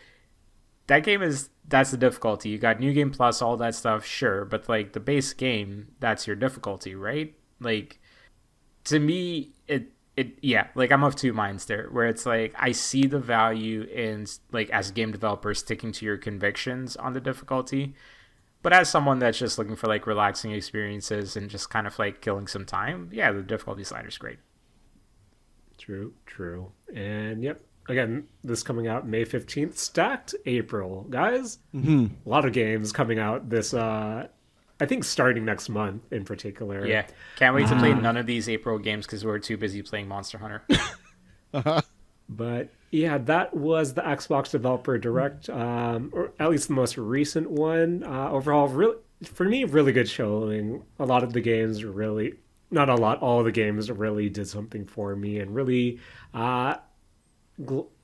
that game that's the difficulty. You got New Game Plus, all that stuff, sure, but like the base game, that's your difficulty, right? Like to me, yeah, like I'm of two minds there, where it's like I see the value in like as a game developer sticking to your convictions on the difficulty, but as someone that's just looking for like relaxing experiences and just kind of like killing some time, yeah, the difficulty slider's great. True. And yep, again, this coming out May 15th, stacked April, guys. A lot of games coming out this, I think starting next month in particular. Yeah, can't wait to play none of these April games because we're too busy playing Monster Hunter. But yeah, that was the Xbox Developer Direct, or at least the most recent one. Overall, really, for me, really good showing. A lot of the games really, not a lot, all the games really did something for me and really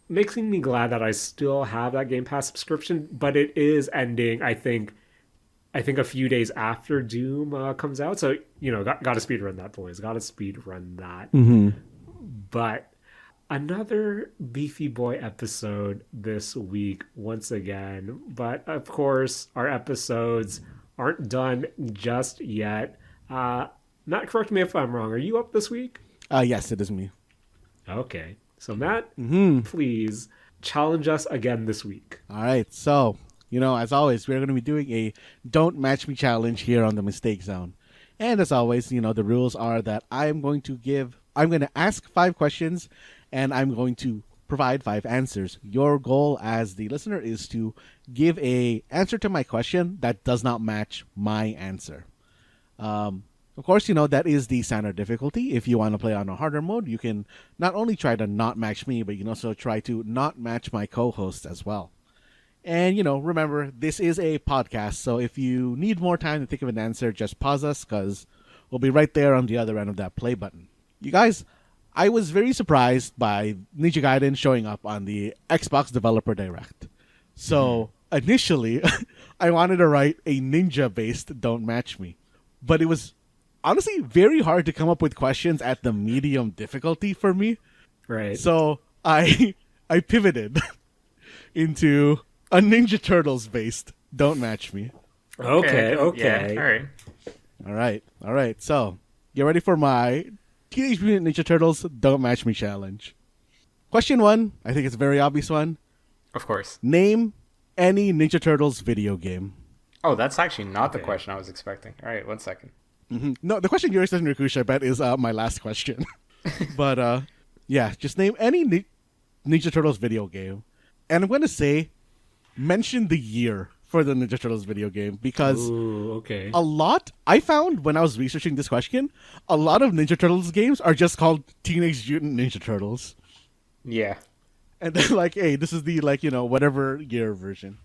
making me glad that I still have that Game Pass subscription, but it is ending, I think a few days after Doom comes out. So, got to speed run that, boys. Got to speed run that. But another Beefy Boy episode this week once again. But of course, our episodes aren't done just yet. Matt, correct me if I'm wrong. Are you up this week? Yes, it is me. Okay. So Matt, please challenge us again this week. All right. So, as always, we're going to be doing a Don't Match Me challenge here on the Mistake Zone. And as always, the rules are that I'm going to ask 5 questions and I'm going to provide 5 answers. Your goal as the listener is to give a answer to my question that does not match my answer. Of course, that is the standard difficulty. If you want to play on a harder mode, you can not only try to not match me, but you can also try to not match my co-host as well. And, remember, this is a podcast, so if you need more time to think of an answer, just pause us, because we'll be right there on the other end of that play button. You guys, I was very surprised by Ninja Gaiden showing up on the Xbox Developer Direct. So, initially, I wanted to write a ninja-based Don't Match Me. But it was honestly very hard to come up with questions at the medium difficulty for me. Right. So, I pivoted into a Ninja Turtles based Don't Match Me. Okay. Yeah, All right. So, get ready for my Teenage Mutant Ninja Turtles Don't Match Me challenge. Question 1, I think it's a very obvious one. Of course. Name any Ninja Turtles video game. Oh, that's actually not the question I was expecting. All right, 1 second. No, the question you're asking, Rakush, I bet, is my last question. But, yeah, just name any Ninja Turtles video game. And I'm going to say, mention the year for the Ninja Turtles video game, because I found when I was researching this question, a lot of Ninja Turtles games are just called Teenage Mutant Ninja Turtles. Yeah. And they're like, hey, this is the, whatever year version.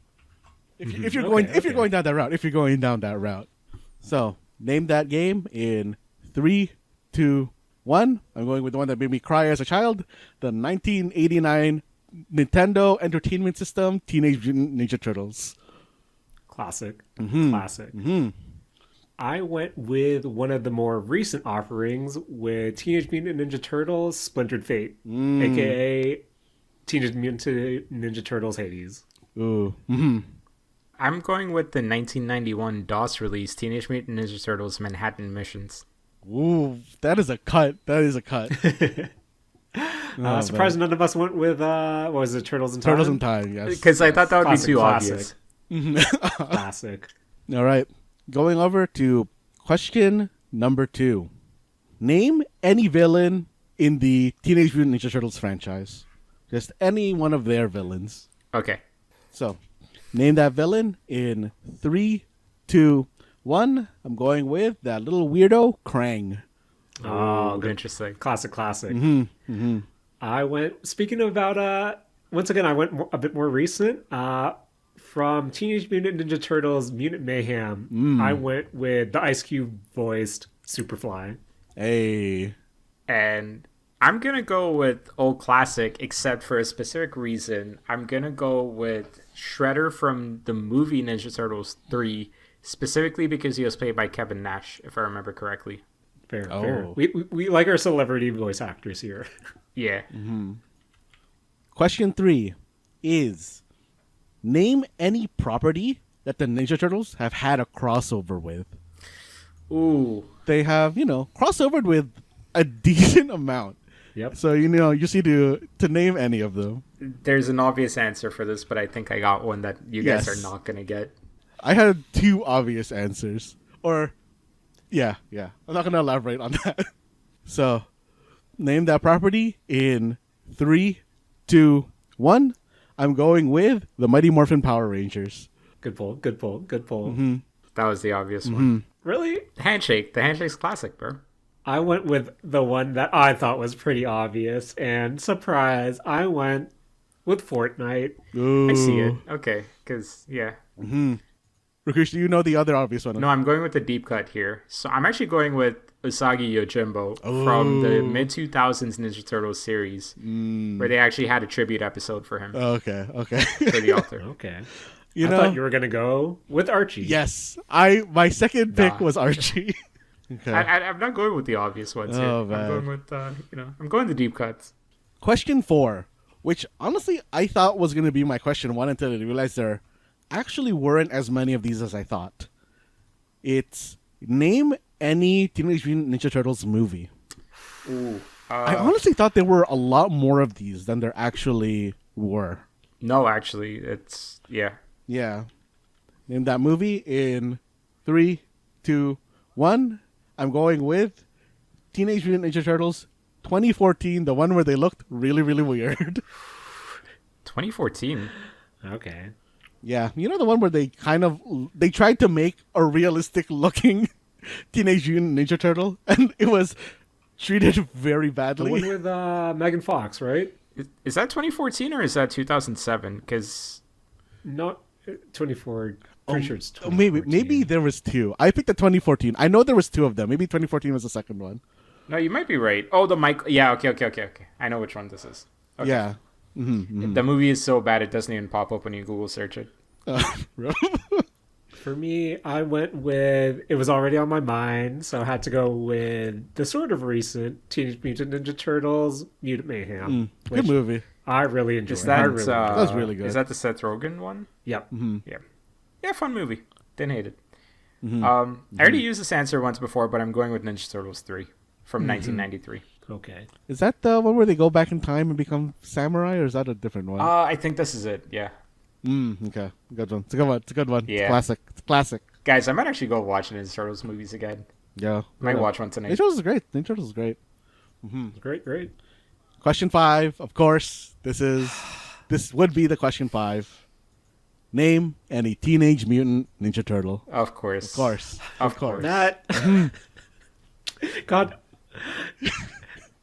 If you're going down that route. So, name that game in 3, 2, 1. I'm going with the one that made me cry as a child. The 1989 Nintendo Entertainment System Teenage Mutant Ninja Turtles. Classic. Classic. I went with one of the more recent offerings with Teenage Mutant Ninja Turtles Splintered Fate, a.k.a. Teenage Mutant Ninja Turtles Hades. Ooh. I'm going with the 1991 DOS release, Teenage Mutant Ninja Turtles Manhattan Missions. Ooh, that is a cut. Surprised none of us went with, what was it, Turtles in Time? Turtles in Time, yes. Because I thought that would be too obvious. Classic. All right. Going over to question number 2. Name any villain in the Teenage Mutant Ninja Turtles franchise. Just any one of their villains. Okay. So, name that villain in 3, 2, 1. I'm going with that little weirdo, Krang. Oh, good. Interesting. Classic. I went, speaking about, once again, I went a bit more recent. From Teenage Mutant Ninja Turtles Mutant Mayhem, I went with the Ice Cube voiced Superfly. Hey. And I'm going to go with old classic, except for a specific reason. I'm going to go with Shredder from the movie Ninja Turtles 3, specifically because he was played by Kevin Nash, if I remember correctly. Fair. We like our celebrity voice actors here. Yeah. Question 3 is, Name any property that the Ninja Turtles have had a crossover with. Ooh. They have, crossovered with a decent amount. Yep. So, you just need to name any of them. There's an obvious answer for this, but I think I got one that you guys are not going to get. I had 2 obvious answers. Or, yeah. I'm not going to elaborate on that. So, name that property in 3, 2, 1. I'm going with the Mighty Morphin Power Rangers. Good pull. Mm-hmm. That was the obvious one. Really? Handshake. The Handshake's classic, bro. I went with the one that I thought was pretty obvious, and surprise, I went with Fortnite. Ooh. I see it. Okay, because, yeah. Rakush, do you know the other obvious one? No, I'm going with the deep cut here. So I'm actually going with Usagi Yojimbo from the mid-2000s Ninja Turtles series, where they actually had a tribute episode for him. Okay. For the author. Okay. I thought you were going to go with Archie. Yes. My second pick was Archie. Okay. I'm not going with the obvious ones here. I'm going with, I'm going the deep cuts. Question 4, which honestly I thought was going to be my question 1 until I realized there actually weren't as many of these as I thought. It's name any Teenage Mutant Ninja Turtles movie. Ooh. I honestly thought there were a lot more of these than there actually were. No, actually, it's, yeah. Yeah. Name that movie in 3, 2, 1. I'm going with Teenage Mutant Ninja Turtles 2014, the one where they looked really, really weird. 2014? Okay. Yeah, the one where they they tried to make a realistic looking Teenage Mutant Ninja Turtle, and it was treated very The badly. one with Megan Fox, right? Is that 2014 or is that 2007? Because Not 24. Pretty sure it's 2014. Maybe there was 2. I picked the 2014. I know there was 2 of them. Maybe 2014 was the second one. no, you might be right. Oh, the mic. Yeah, okay. I know which one this is. Okay. Yeah. The movie is so bad it doesn't even pop up when you Google search it. For me, I went with, it was already on my mind, so I had to go with the sort of recent Teenage Mutant Ninja Turtles Mutant Mayhem. Good movie. I really enjoyed. Is that, I really enjoyed. That was really good. Is that the Seth Rogen one? Yep. Yeah, fun movie. Didn't hate it. I already used this answer once before, but I'm going with Ninja Turtles 3 from 1993. Okay. Is that the one where they go back in time and become samurai, or is that a different one? I think this is it, yeah. Okay. Good one. It's a good one. It's a good one. Yeah. It's classic. Guys, I might actually go watch Ninja Turtles movies again. Yeah. Might watch one tonight. Ninja Turtles is great. Ninja Turtles is great. Great. Question 5, of course. This would be the question 5. Name any Teenage Mutant Ninja Turtle. Of course. Of course. That. God.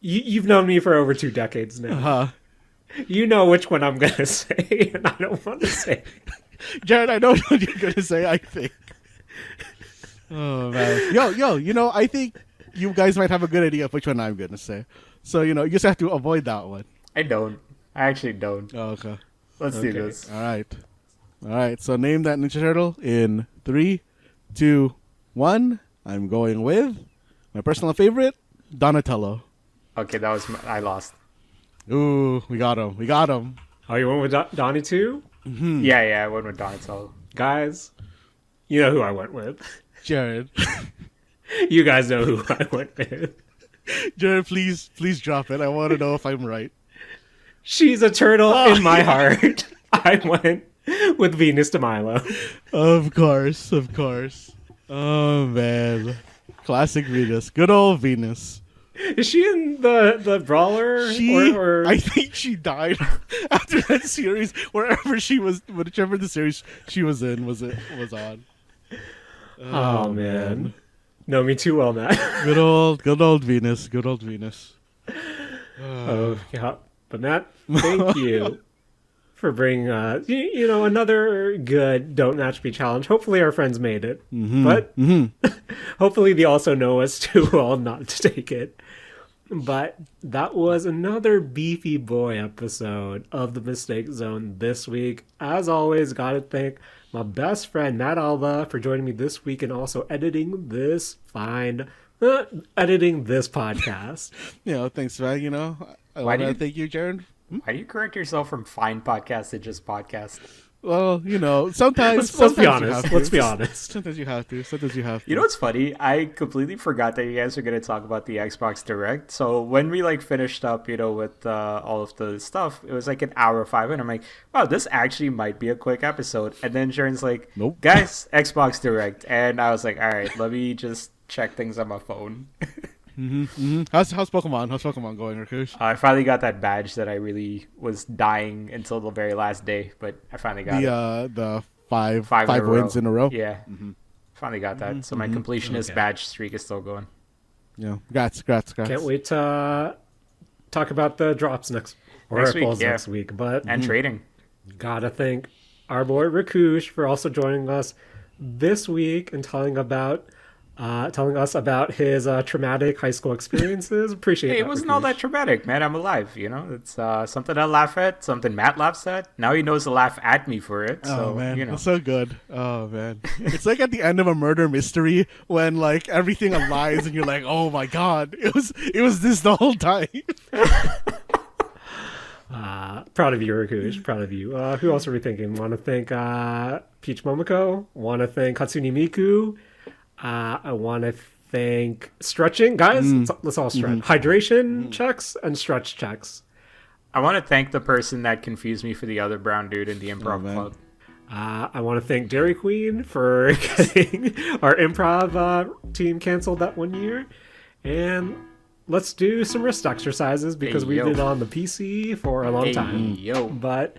You've known me for over 2 decades now. You know which one I'm going to say, and I don't want to say. Jaren, I know what you're going to say, I think. Oh, man. Yo, I think you guys might have a good idea of which one I'm going to say. So, you just have to avoid that one. I don't. I actually don't. Oh, okay. Let's do this. All right. So name that Ninja Turtle in 3, 2, 1. I'm going with my personal favorite, Donatello. Okay, I lost. Ooh, we got him. Oh, you went with Donnie too? Yeah, I went with Donatello. Guys, you know who I went with. Jared. You guys know who I went with. Jared, please drop it. I want to know if I'm right. She's a turtle in my heart. I went with Venus de Milo. Of course. Oh, man. Classic Venus. Good old Venus. Is she in the brawler? Or... I think she died after that series. Whichever the series she was in was on. Oh man, know me too well, Matt. Good old Venus. Oh yeah, but Matt, thank you for bringing another good Don't Match Me challenge. Hopefully our friends made it, but hopefully they also know us too well not to take it. But that was another beefy boy episode of the Mistake Zone this week. As always, gotta thank my best friend Matt Alva for joining me this week and also editing this podcast. Thanks, man. I want to thank you, Jaren. Why do you correct yourself from fine podcast to just podcast? Well, you know, sometimes Let's be sometimes you honest. have to. Let's be honest. Sometimes you have to. Sometimes you have to. You know what's funny? I completely forgot that you guys were gonna talk about the Xbox Direct. So when we like finished up, with all of the stuff, it was like an hour 5, and I'm like, wow, this actually might be a quick episode. And then Jaren's like, Nope. guys, Xbox Direct, and I was like, all right, let me just check things on my phone. How's Pokemon? How's Pokemon going, Rakush? I finally got that badge that I really was dying until the very last day, but I finally got it. The five Five in a wins row. in a row. Yeah, finally got that. So my completionist Okay. badge streak is still going. Yeah. Congrats. Can't wait to talk about the drops next Next week, Oracles yeah. next week. But And trading. gotta thank our boy Rakush for also joining us this week and telling us about his traumatic high school experiences. Appreciate Hey, that. it wasn't all that traumatic, man. I'm alive, It's something I laugh at, something Matt laughs at. Now he knows to laugh at me for it. So, Oh man, it's so good. Oh man, it's like at the end of a murder mystery when like everything aligns and you're like, oh my god, it was this the whole time. Proud of you, Rakush. Proud of you. Who else are we thinking? Want to thank Peach Momoko. Want to thank Hatsune Miku. I want to thank stretching. Guys, let's all stretch. Hydration checks and stretch checks. I want to thank the person that confused me for the other brown dude in the improv man. club. I want to thank Dairy Queen for getting our improv team canceled that one year. And let's do some wrist exercises because Hey, we've yo. been on the PC for a long Hey, time. yo. But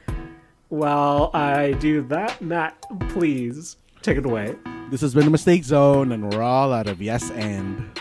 while I do that, Matt, please take it away. This has been the Mistake Zone, and we're all out of yes and.